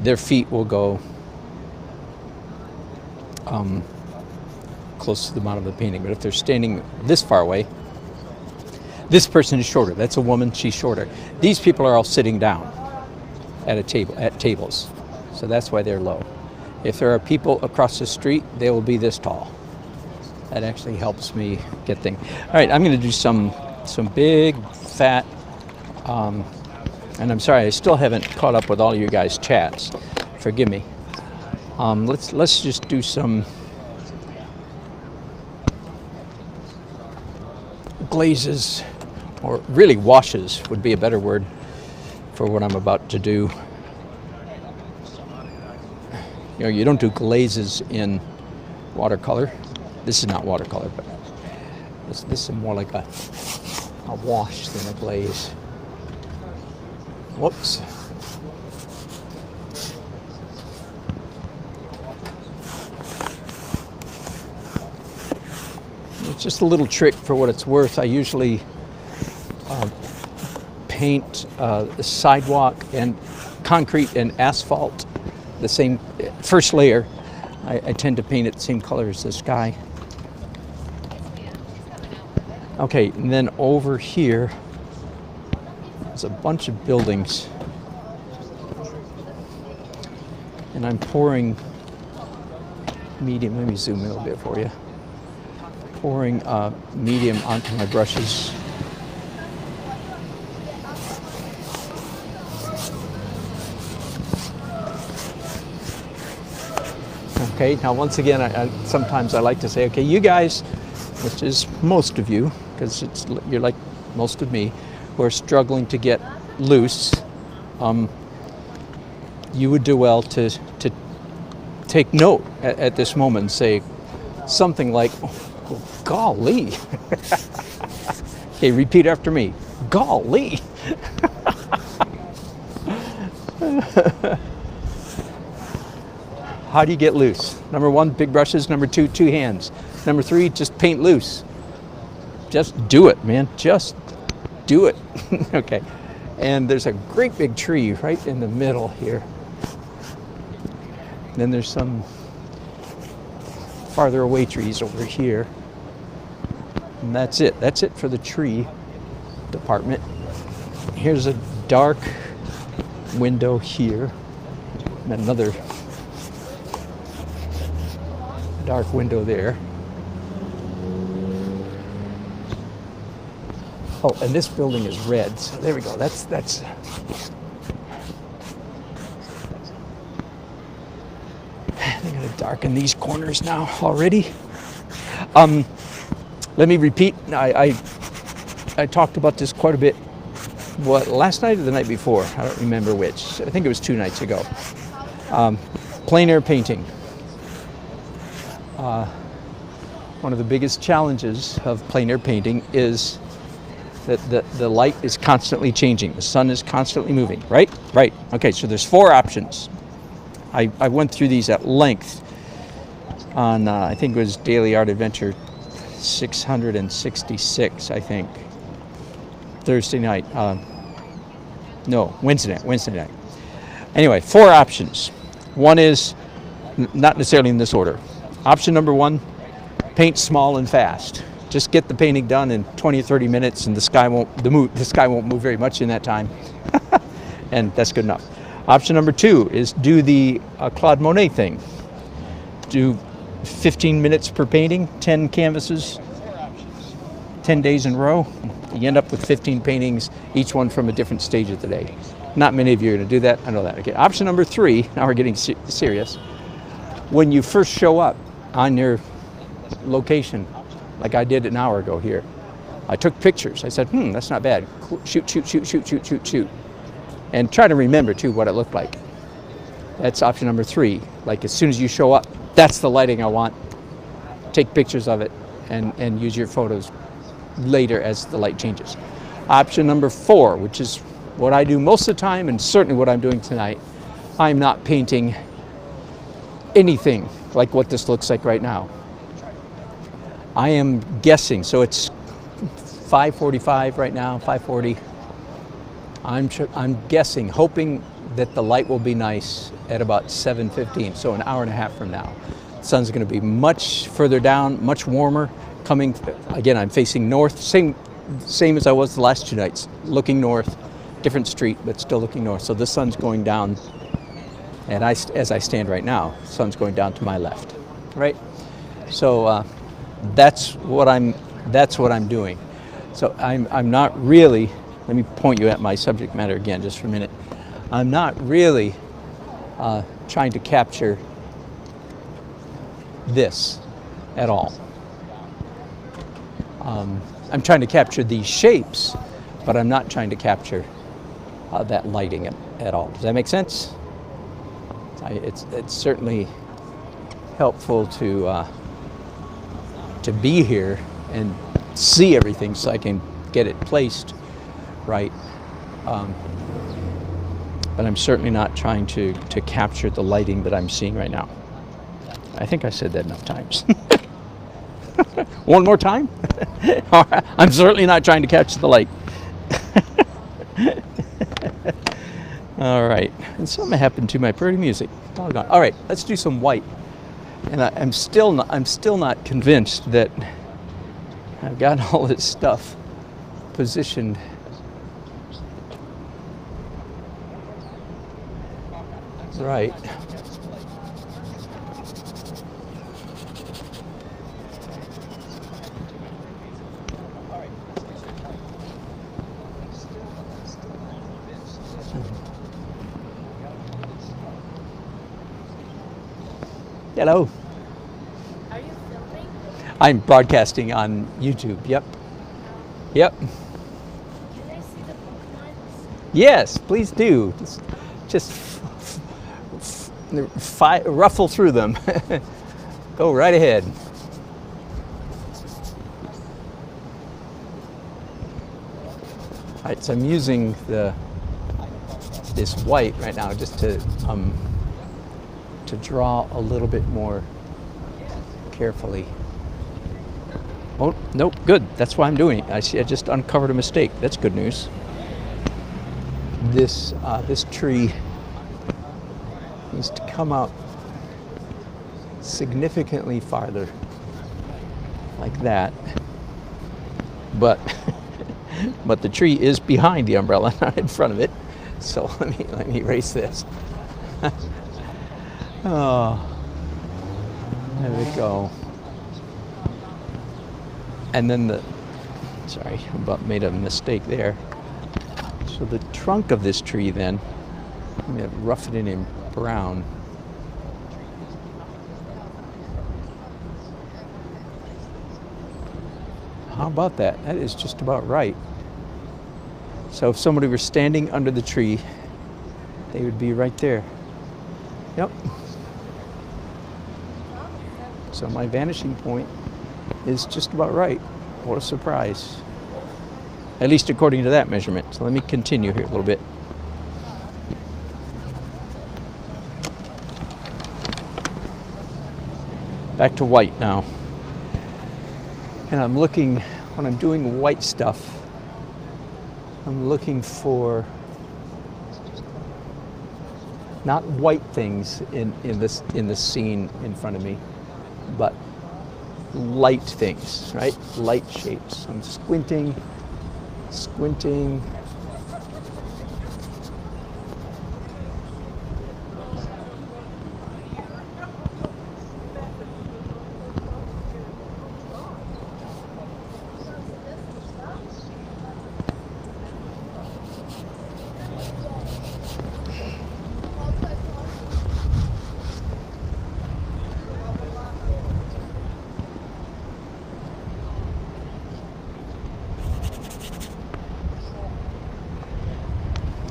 their feet will go close to the bottom of the painting. But if they're standing this far away, this person is shorter. That's a woman, she's shorter. These people are all sitting down at tables. So that's why they're low. If there are people across the street, they will be this tall. That actually helps me get things. All right, I'm going to do some big, fat, and I'm sorry, I still haven't caught up with all you guys' chats. Forgive me. Let's just do some glazes, or really washes would be a better word for what I'm about to do. You don't do glazes in watercolor. This is not watercolor, but this is more like a wash than a glaze. Whoops. It's just a little trick for what it's worth. I usually paint the sidewalk and concrete and asphalt the same first layer. I tend to paint it the same color as the sky. Okay, and then over here there's a bunch of buildings. and I'm pouring medium. Let me zoom in a little bit for you. Pouring medium onto my brushes. Okay, now once again, sometimes I like to say, okay, you guys, which is most of you, because you're like most of me, who are struggling to get loose, you would do well to take note at this moment and say something like, oh, golly. Okay, repeat after me. Golly. How do you get loose? Number one, big brushes. Number two, two hands. Number three, just paint loose. Just do it, man. Just do it. Okay. And there's a great big tree right in the middle here. Then there's some farther away trees over here. And that's it. That's it for the tree department. Here's a dark window here. And another dark window there. Oh, and this building is red, so there we go. That's they're gonna darken these corners now already. Let me repeat. I talked about this quite a bit. What, last night or the night before? I don't remember which. I think it was 2 nights ago. Plein air painting. One of the biggest challenges of plein air painting is that the light is constantly changing. The sun is constantly moving, right? Right. Okay, so there's 4 options. I went through these at length on, I think it was Daily Art Adventure 666, I think. Thursday night. No, Wednesday night. Anyway, 4 options. One is, not necessarily in this order. Option number 1, paint small and fast. Just get the painting done in 20 or 30 minutes, and the sky won't move very much in that time. And that's good enough. Option number 2 is do the Claude Monet thing. Do 15 minutes per painting, 10 canvases, 10 days in a row. You end up with 15 paintings, each one from a different stage of the day. Not many of you are going to do that. I know that. Okay. Option number 3. Now we're getting serious. When you first show up on your location, like I did an hour ago here, I took pictures. I said, that's not bad. Shoot. And try to remember, too, what it looked like. That's option number 3. Like, as soon as you show up, that's the lighting I want. Take pictures of it and use your photos later as the light changes. Option number 4, which is what I do most of the time and certainly what I'm doing tonight, I'm not painting anything like what this looks like right now. I am guessing, so it's 5:45 right now, 5:40. I'm guessing, hoping that the light will be nice at about 7:15, so an hour and a half from now. The sun's going to be much further down, much warmer. Coming, again, I'm facing north, same as I was the last 2 nights, looking north, different street, but still looking north. So the sun's going down, and as I stand right now, the sun's going down to my left, right? So that's what I'm doing. So I'm not really. Let me point you at my subject matter again, just for a minute. I'm not really trying to capture this at all. I'm trying to capture these shapes, but I'm not trying to capture that lighting at all. Does that make sense? It's certainly helpful to be here and see everything so I can get it placed right. But I'm certainly not trying to capture the lighting that I'm seeing right now. I think I said that enough times. One more time? All right. I'm certainly not trying to catch the light. All right. And something happened to my pretty music. Doggone. All right. Let's do some white. And I'm still not convinced that I've got all this stuff positioned right. Hello. Are you filming? I'm broadcasting on YouTube. Yep. Yep. Can I see the bookmarks? Yes, please do. Just ruffle through them. Go right ahead. All right, so I'm using this white right now just to draw a little bit more carefully. Oh, nope, good. That's why I'm doing it. I see I just uncovered a mistake. That's good news. This tree needs to come out significantly farther, like that. But but the tree is behind the umbrella, not in front of it. So let me erase this. Oh, there we go. And then sorry, about made a mistake there. So the trunk of this tree then, I'm going to rough it in brown. How about that? That is just about right. So if somebody were standing under the tree, they would be right there. Yep. So my vanishing point is just about right. What a surprise. At least according to that measurement. So let me continue here a little bit. Back to white now. And I'm looking, when I'm doing white stuff, I'm looking for not white things in the scene in front of me, but light things, right? Light shapes. I'm squinting.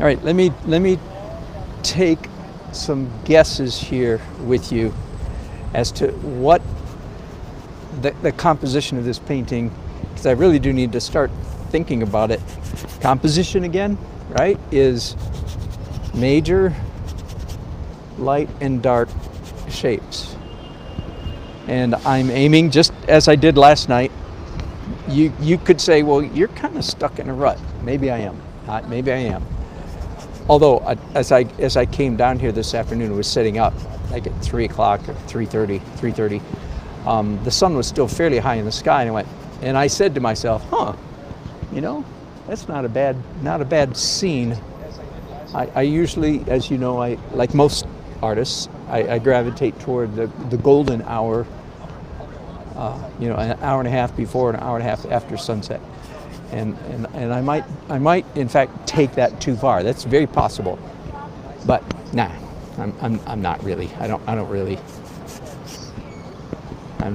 All right, let me take some guesses here with you as to what the composition of this painting, because I really do need to start thinking about it. Composition again, right, is major light and dark shapes. And I'm aiming, just as I did last night. You could say, well, you're kind of stuck in a rut. Maybe I am. Maybe I am. Although, as I came down here this afternoon, it was setting up, like at 3 o'clock or 3:30. The sun was still fairly high in the sky, and I said to myself, you know, that's not a bad scene. I usually, as you know, I like most artists, I gravitate toward the golden hour. You know, an hour and a half before, an hour and a half after sunset. And I might in fact take that too far. That's very possible, but nah, I'm not really. I'm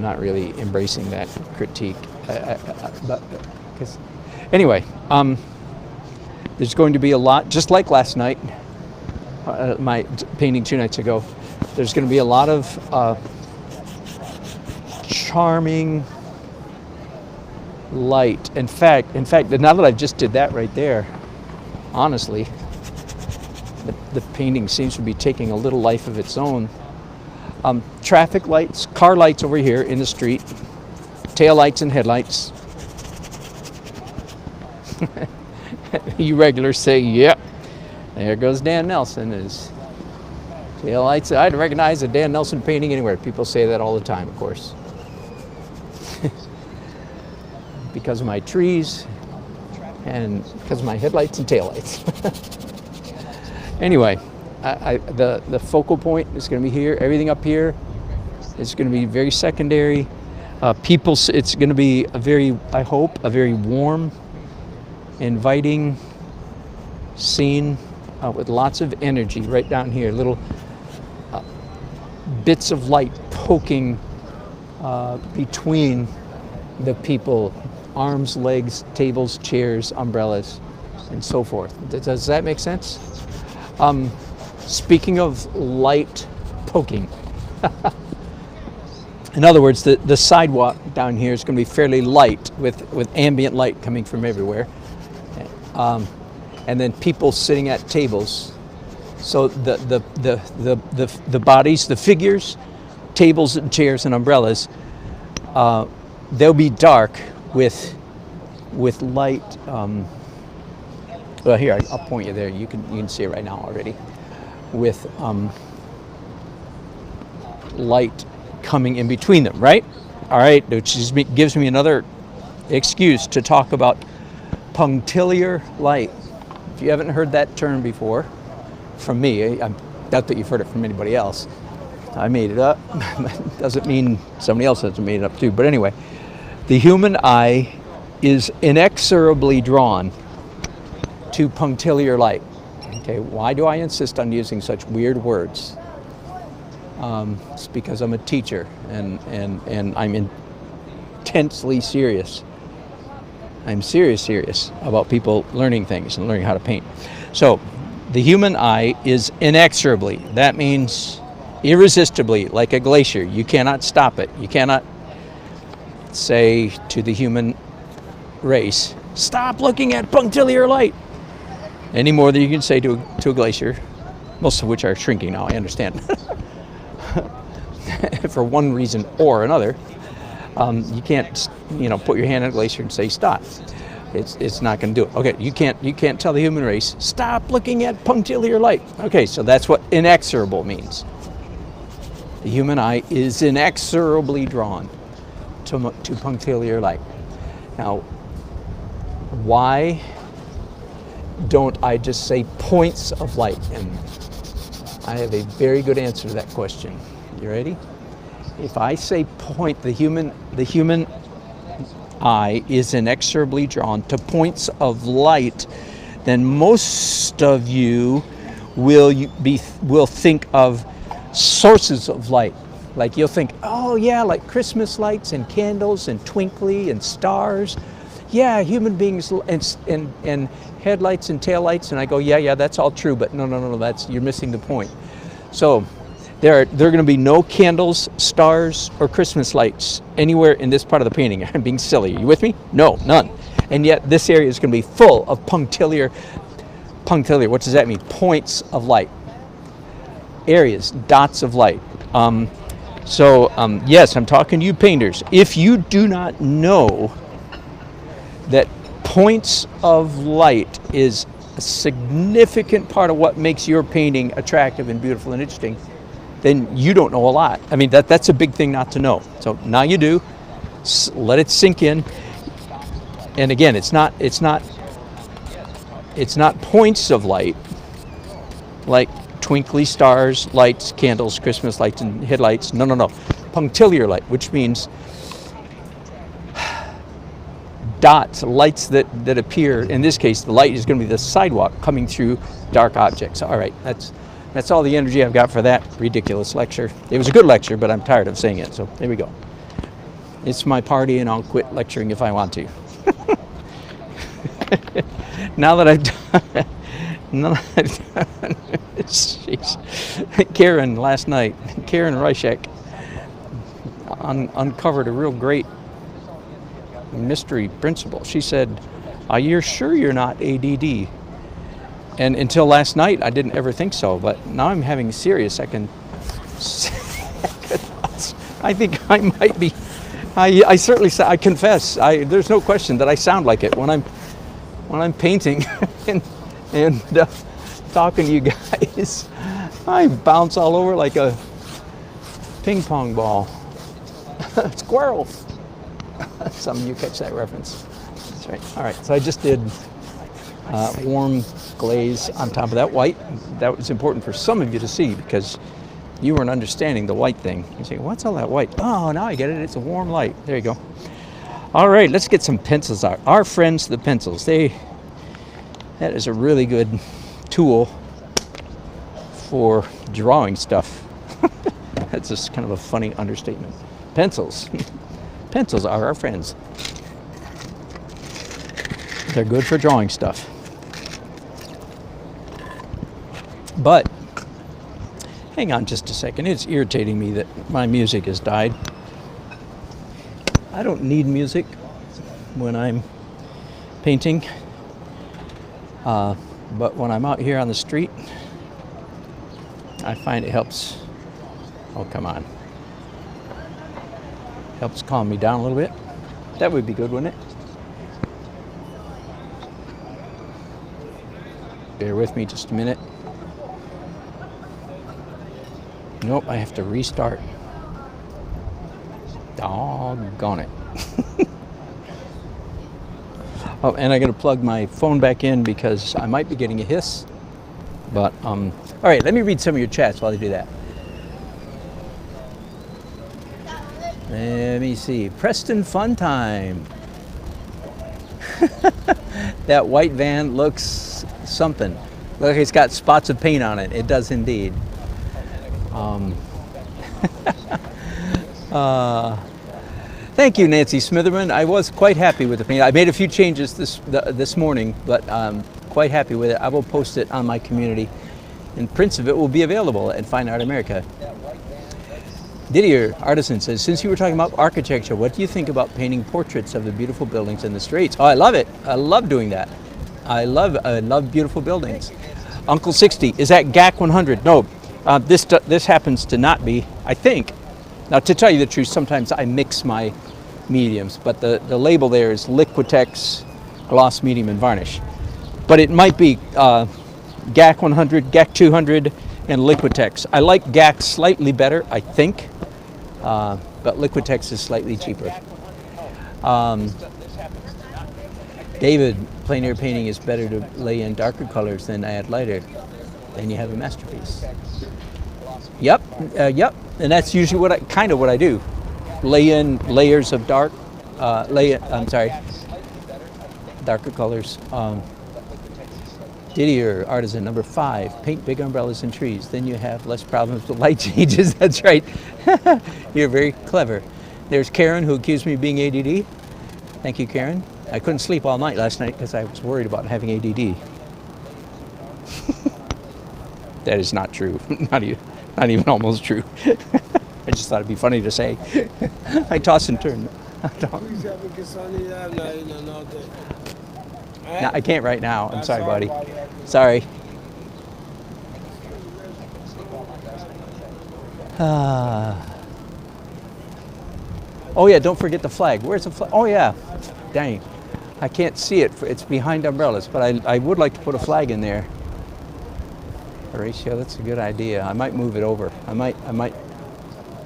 not really embracing that critique. But because anyway, there's going to be a lot, just like last night, my painting 2 nights ago. There's going to be a lot of charming light. In fact, now that I just did that right there, honestly, the painting seems to be taking a little life of its own. Traffic lights, car lights over here in the street, tail lights and headlights. You regulars say, yep, there goes Dan Nelson. His tail lights. I'd recognize a Dan Nelson painting anywhere. People say that all the time, of course. Because of my trees and because of my headlights and taillights. Anyway, the focal point is going to be here. Everything up here is going to be very secondary. It's going to be I hope, a very warm, inviting scene with lots of energy right down here. bits of light poking between the people, arms, legs, tables, chairs, umbrellas, and so forth. Does that make sense? Speaking of light poking, in other words, the sidewalk down here is going to be fairly light with ambient light coming from everywhere. And then people sitting at tables. So the bodies, the figures, tables and chairs and umbrellas, they'll be dark with light. Well, here I'll point you there. You can see it right now already, with light coming in between them. Right? All right, which gives me another excuse to talk about punctiliar light. If you haven't heard that term before from me, I doubt that you've heard it from anybody else. I made it up. Doesn't mean somebody else hasn't made it up too. But anyway, the human eye is inexorably drawn to punctiliar light. Okay, why do I insist on using such weird words? It's because I'm a teacher and I'm intensely serious. I'm serious about people learning things and learning how to paint. So the human eye is inexorably, that means irresistibly, like a glacier. You cannot stop it. You cannot say to the human race, stop looking at punctiliar light, any more than you can say to a glacier, most of which are shrinking now, I understand. For one reason or another. You can't, put your hand on a glacier and say stop. It's not going to do it. Okay, you can't tell the human race stop looking at punctiliar light. Okay, so that's what inexorable means. The human eye is inexorably drawn to punctiliar light. Now, why don't I just say points of light? And I have a very good answer to that question. You ready? If I say point, the human eye is inexorably drawn to points of light, then most of you will think of sources of light. Like you'll think, oh yeah, like Christmas lights and candles and twinkly and stars. Yeah, human beings and headlights and taillights. And I go, yeah, that's all true, but no, you're missing the point. So there are going to be no candles, stars, or Christmas lights anywhere in this part of the painting. I'm being silly. Are you with me? No, none. And yet this area is going to be full of punctiliar. What does that mean? Points of light. Areas, dots of light. Yes, I'm talking to you painters. If you do not know that points of light is a significant part of what makes your painting attractive and beautiful and interesting, then you don't know a lot. I mean, that's a big thing not to know. So now you do. Let it sink in. And again, it's not points of light like twinkly stars, lights, candles, Christmas lights, and headlights. No. Punctiliar light, which means dots, lights that appear. In this case, the light is going to be the sidewalk coming through dark objects. All right, that's all the energy I've got for that ridiculous lecture. It was a good lecture, but I'm tired of saying it, so there we go. It's my party, and I'll quit lecturing if I want to. Now that I've done Karen last night, Karen Reichek uncovered a real great mystery principle. She said, "Are you sure you're not ADD?" And until last night, I didn't ever think so. But now I'm having serious second thoughts. I think I might be. I certainly. I confess. There's no question that I sound like it when I'm painting and talking to you guys. I bounce all over like a ping pong ball. Squirrel. Some of you catch that reference. That's right. All right. So I just did warm glaze on top of that white. That was important for some of you to see because you weren't understanding the white thing. You say, what's all that white? Oh, now I get it. It's a warm light. There you go. All right, let's get some pencils out. Our friends, the pencils. That is a really good tool for drawing stuff. That's just kind of a funny understatement. Pencils. Pencils are our friends. They're good for drawing stuff. But, hang on just a second. It's irritating me that my music has died. I don't need music when I'm painting. But when I'm out here on the street, I find it helps. Oh, come on. Helps calm me down a little bit. That would be good, wouldn't it? Bear with me just a minute. Nope, I have to restart. Doggone it. Oh, and I got to plug my phone back in because I might be getting a hiss. But, all right, let me read some of your chats while I do that. Let me see. Preston Fun Time. That white van looks something. Look, like it's got spots of paint on it. It does indeed. Thank you, Nancy Smitherman. I was quite happy with the paint. I made a few changes this morning, but quite happy with it. I will post it on my community, and prints of it will be available at Fine Art America. Didier Artisan says, since you were talking about architecture, what do you think about painting portraits of the beautiful buildings in the streets? Oh, I love it. I love doing that. I love beautiful buildings. Uncle 60, is that GAC 100? No, this happens to not be, I think. Now, to tell you the truth, sometimes I mix my mediums, but the label there is Liquitex, Gloss Medium, and Varnish. But it might be GAC 100, GAC 200, and Liquitex. I like GAC slightly better, I think, but Liquitex is slightly cheaper. David, plein air painting is better to lay in darker colors than add lighter. Then you have a masterpiece. Yep, and that's usually what I do. Lay in layers of darker colors. Didier Artisan, number 5, paint big umbrellas and trees. Then you have less problems with light changes. That's right. You're very clever. There's Karen, who accused me of being ADD. Thank you, Karen. I couldn't sleep all night last night because I was worried about having ADD. That is not true. Not even almost true. I just thought it'd be funny to say. I toss and turn. No, I can't right now. I'm sorry, buddy. Sorry. Oh yeah, don't forget the flag. Where's the flag? Oh yeah. Dang. I can't see it. It's behind umbrellas, but I would like to put a flag in there. Horatio, that's a good idea. I might move it over. I might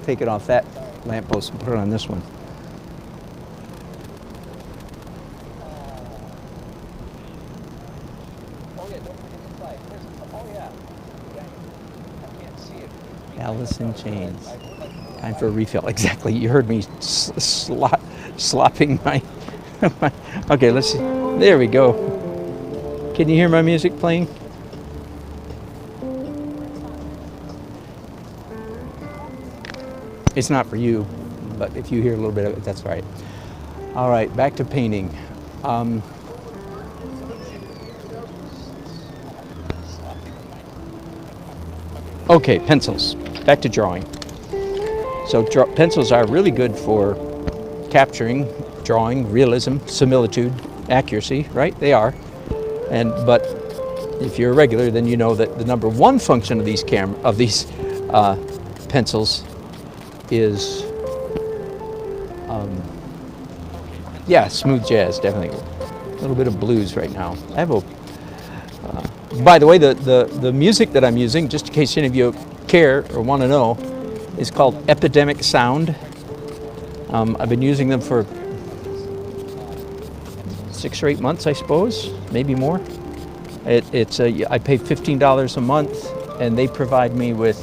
take it off that lamppost and put it on this one. Alice in Chains. Time for a refill. Exactly. You heard me slopping my. Okay, let's see. There we go. Can you hear my music playing? It's not for you, but if you hear a little bit of it, that's right. All right, back to painting. Okay, pencils. Back to drawing. So pencils are really good for capturing, drawing, realism, similitude, accuracy, right? They are. But if you're a regular, then you know that the number one function of these pencils is, smooth jazz, definitely. A little bit of blues right now. I have a. By the way, the music that I'm using, just in case any of you care or want to know, is called Epidemic Sound. I've been using them for 6 or 8 months, I suppose, maybe more. I pay $15 a month, and they provide me with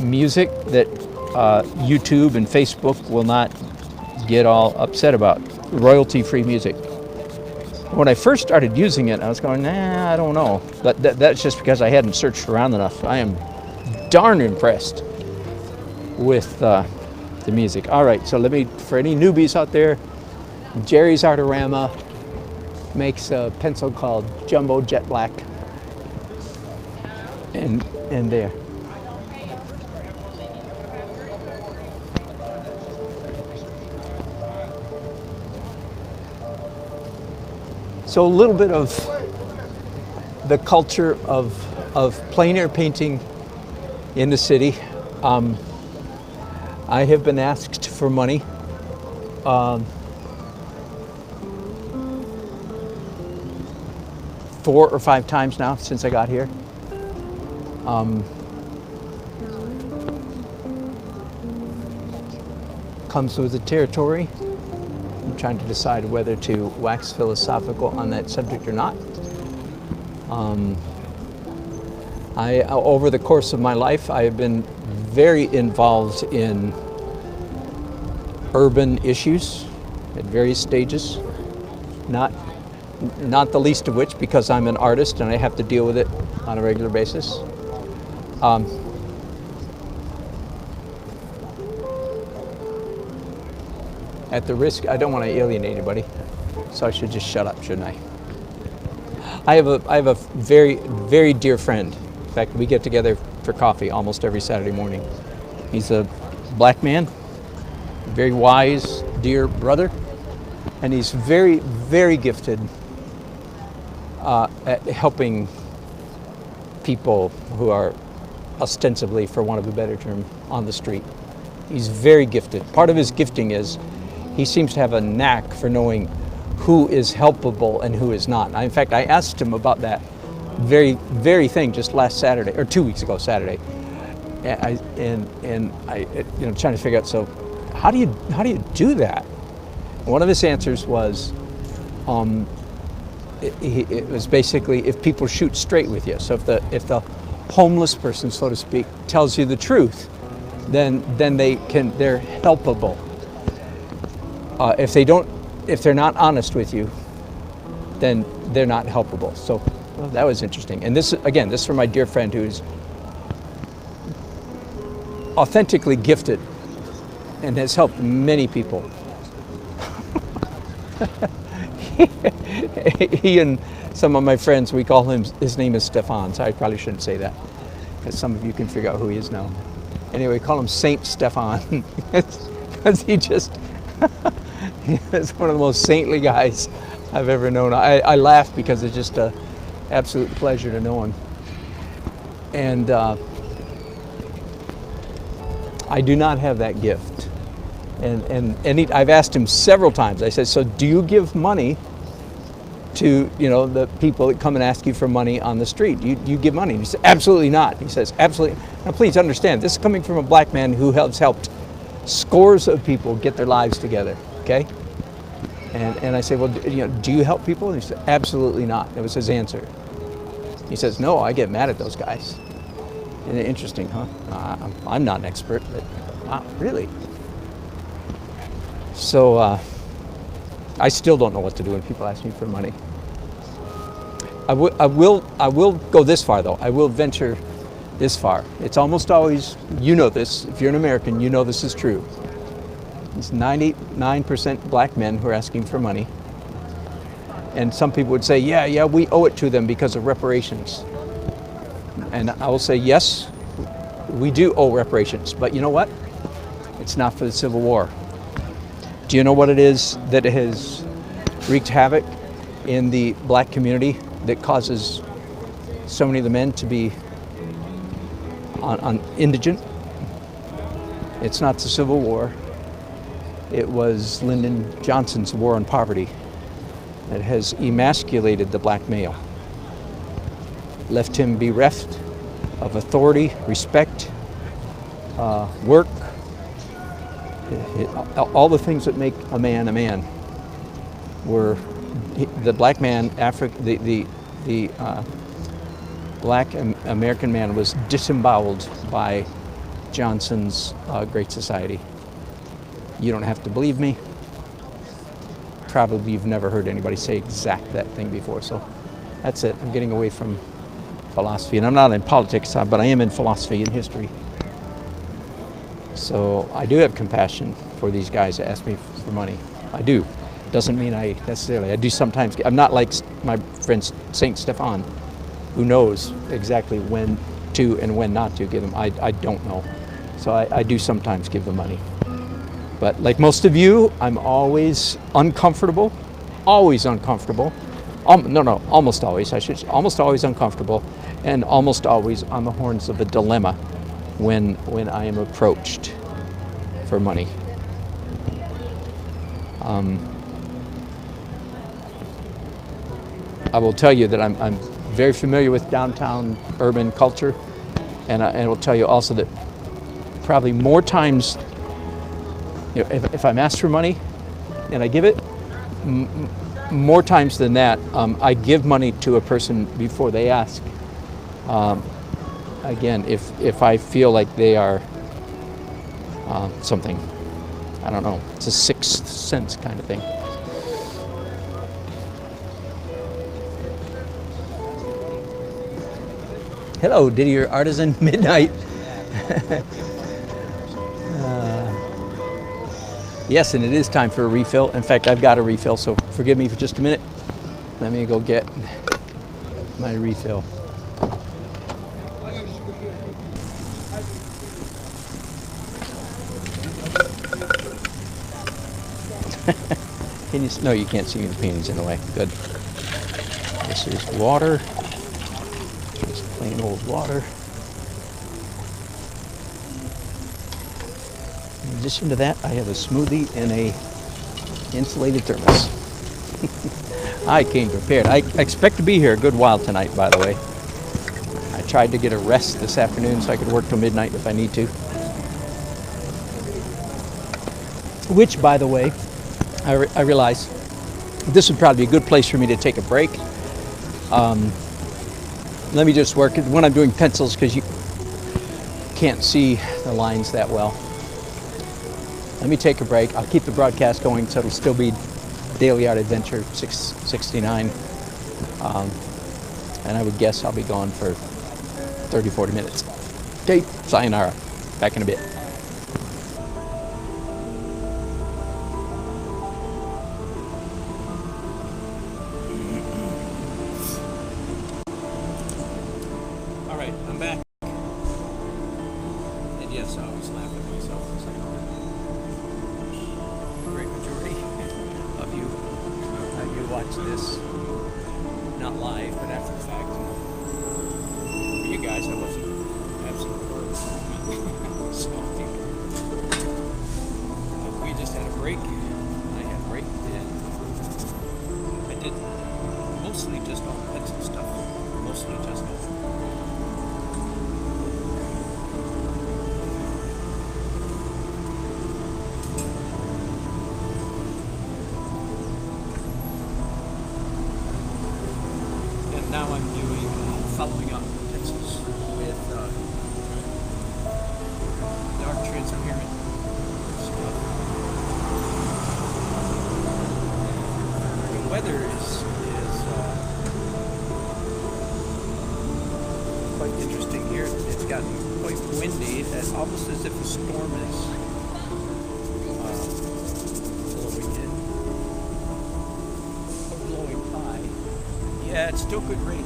music that YouTube and Facebook will not get all upset about. Royalty-free music. When I first started using it, I was going, nah, I don't know. But that's just because I hadn't searched around enough. I am darn impressed with the music. All right, so for any newbies out there, Jerry's Artorama makes a pencil called Jumbo Jet Black. And there. So a little bit of the culture of plein air painting in the city. I have been asked for money. 4 or 5 times now since I got here. Comes with the territory. I'm trying to decide whether to wax philosophical on that subject or not. Over the course of my life, I have been very involved in urban issues at various stages. Not the least of which because I'm an artist and I have to deal with it on a regular basis. At the risk, I don't want to alienate anybody, so I should just shut up, shouldn't I? I have a very, very dear friend. In fact, we get together for coffee almost every Saturday morning. He's a black man, very wise, dear brother, and he's very, very gifted at helping people who are ostensibly, for want of a better term, on the street. He's very gifted. Part of his gifting is he seems to have a knack for knowing who is helpable and who is not. In fact, I asked him about that very thing just last Saturday, or 2 weeks ago Saturday. And I trying to figure out, so how do you do that? And one of his answers was, it was basically if people shoot straight with you. So if the homeless person, so to speak, tells you the truth, then they're helpable. If they're not honest with you, then they're not helpable. So well, that was interesting. And this is from my dear friend who's authentically gifted and has helped many people. He and some of my friends, we call his name is Stefan, so I probably shouldn't say that, because some of you can figure out who he is now. Anyway, we call him Saint Stefan, because he just, he's one of the most saintly guys I've ever known. I laugh because it's just an absolute pleasure to know him. And I do not have that gift. And I've asked him several times. I said, so do you give money to the people that come and ask you for money on the street? Do you give money? And he said, absolutely not. He says, absolutely. Now please understand, this is coming from a black man who has helped scores of people get their lives together, okay? And I say, well, do you help people? And he said, absolutely not. That was his answer. He says, no, I get mad at those guys. And interesting, huh? I'm not an expert, but wow, really? So I still don't know what to do when people ask me for money. I will go this far, though. I will venture this far. It's almost always, this, if you're an American, this is true. It's 99% black men who are asking for money. And some people would say, yeah, we owe it to them because of reparations. And I will say, yes, we do owe reparations. But you know what? It's not for the Civil War. Do you know what it is that has wreaked havoc in the black community that causes so many of the men to be on indigent? It's not the Civil War. It was Lyndon Johnson's War on Poverty that has emasculated the black male, left him bereft of authority, respect, work, all the things that make a man were the black man. The black American man was disemboweled by Johnson's Great Society. You don't have to believe me. Probably you've never heard anybody say exact that thing before. So that's it. I'm getting away from philosophy, and I'm not in politics, but I am in philosophy and history. So I do have compassion for these guys that ask me for money. I do. Doesn't mean I necessarily. I do sometimes. I'm not like my friend Saint Stefan, who knows exactly when to and when not to give them. I don't know. So I do sometimes give them money. But like most of you, I'm always uncomfortable. Always uncomfortable. Almost always. Almost always uncomfortable, and almost always on the horns of a dilemma when I am approached for money. I will tell you that I'm very familiar with downtown urban culture, and I will tell you also that probably more times, if I'm asked for money and I give it, more times than that, I give money to a person before they ask. Again, if I feel like they are something, I don't know, it's a sixth sense kind of thing. Hello, Didier Artisan Midnight. Yes, and it is time for a refill. In fact, I've got a refill, so forgive me for just a minute. Let me go get my refill. Can you? No, you can't see me. The painting's in the way. Good. This is water. Just plain old water. In addition to that, I have a smoothie and a insulated thermos. I came prepared. I expect to be here a good while tonight, by the way. I tried to get a rest this afternoon so I could work till midnight if I need to. Which, by the way, I realize this would probably be a good place for me to take a break. Let me just work when I'm doing pencils, because you can't see the lines that well. Let me take a break. I'll keep the broadcast going, so it'll still be Daily Art Adventure 669. And I would guess I'll be gone for 30, 40 minutes. Okay, sayonara. Back in a bit. All right, I'm back. And yes, I was laughing at myself. Great majority of you watch this not live, but after the fact. For you guys, I wasn't absolutely so we just had a break. I had a break, and I did mostly just all pencil stuff. Mostly just all. Now I'm doing following up pencils with dark transparent stuff. The weather is quite interesting here. It's gotten quite windy, almost as if a storm is blowing in. Blowing high. Yeah, it's still good rain.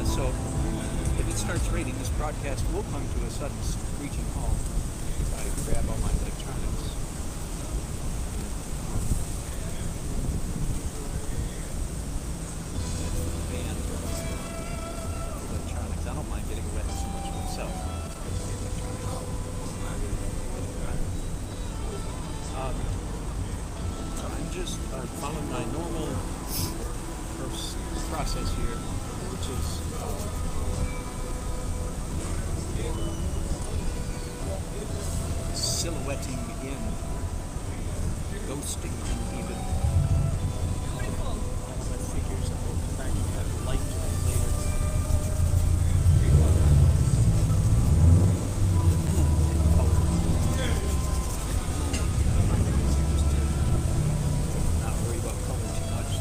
So if it starts raining, this broadcast will come to a sudden screeching halt. I grab all my electronics. And electronics. I don't mind getting wet so much myself. I'm just following my normal process here, which is silhouetting in, ghosting, and even element figures that will come back and have light to them later. Not worry about color too much.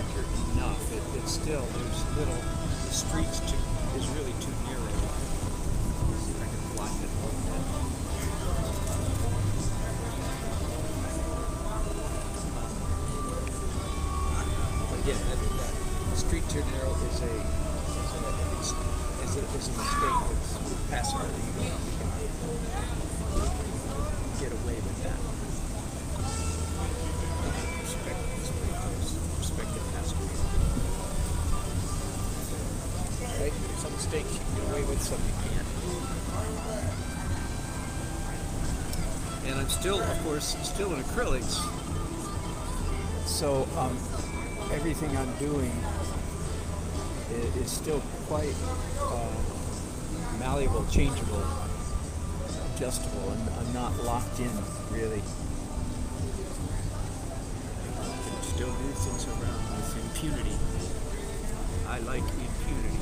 accurate enough. It's still, there's little, the streets is really too narrow. Let's see if I can block it a little bit. But again, that street too narrow is a mistake. It's passing over you can get away with that. Respect the passenger. Right? Some mistakes you can get away with, some you can't. And I'm still, of course, still in acrylics. So everything I'm doing is still quite malleable, changeable, adjustable, and I'm not locked in really. I can still move things around with impunity. I like impunity.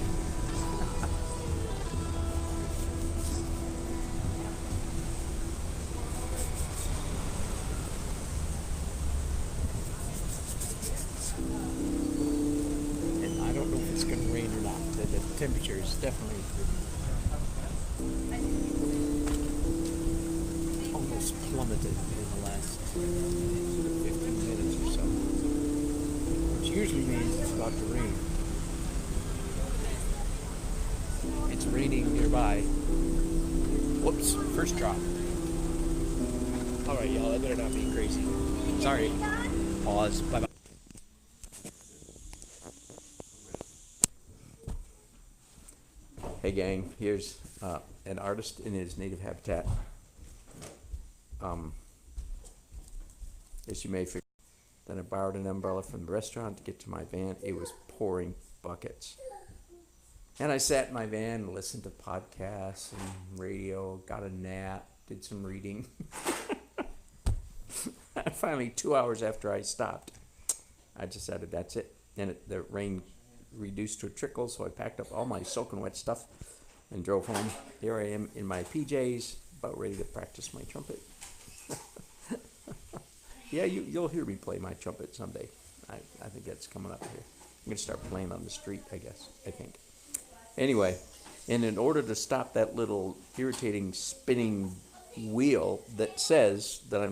And I don't know if it's going to rain or not. The temperature is definitely almost plummeted in the last 15 minutes or so, which usually means it's about to rain. It's raining nearby. Whoops, first drop. All right, y'all, I better not be crazy. Sorry. Pause. Bye-bye. Hey gang, here's an artist in his native habitat. As you may figure, then I borrowed an umbrella from the restaurant to get to my van. It was pouring buckets. And I sat in my van and listened to podcasts and radio, got a nap, did some reading. Finally, 2 hours after I stopped, I decided that's it. And the rain reduced to a trickle, so I packed up all my soaking wet stuff and drove home. Here I am in my PJs, about ready to practice my trumpet. Yeah, you'll hear me play my trumpet someday. I think that's coming up here. I'm going to start playing on the street, I think. Anyway, and in order to stop that little irritating spinning wheel that says that I'm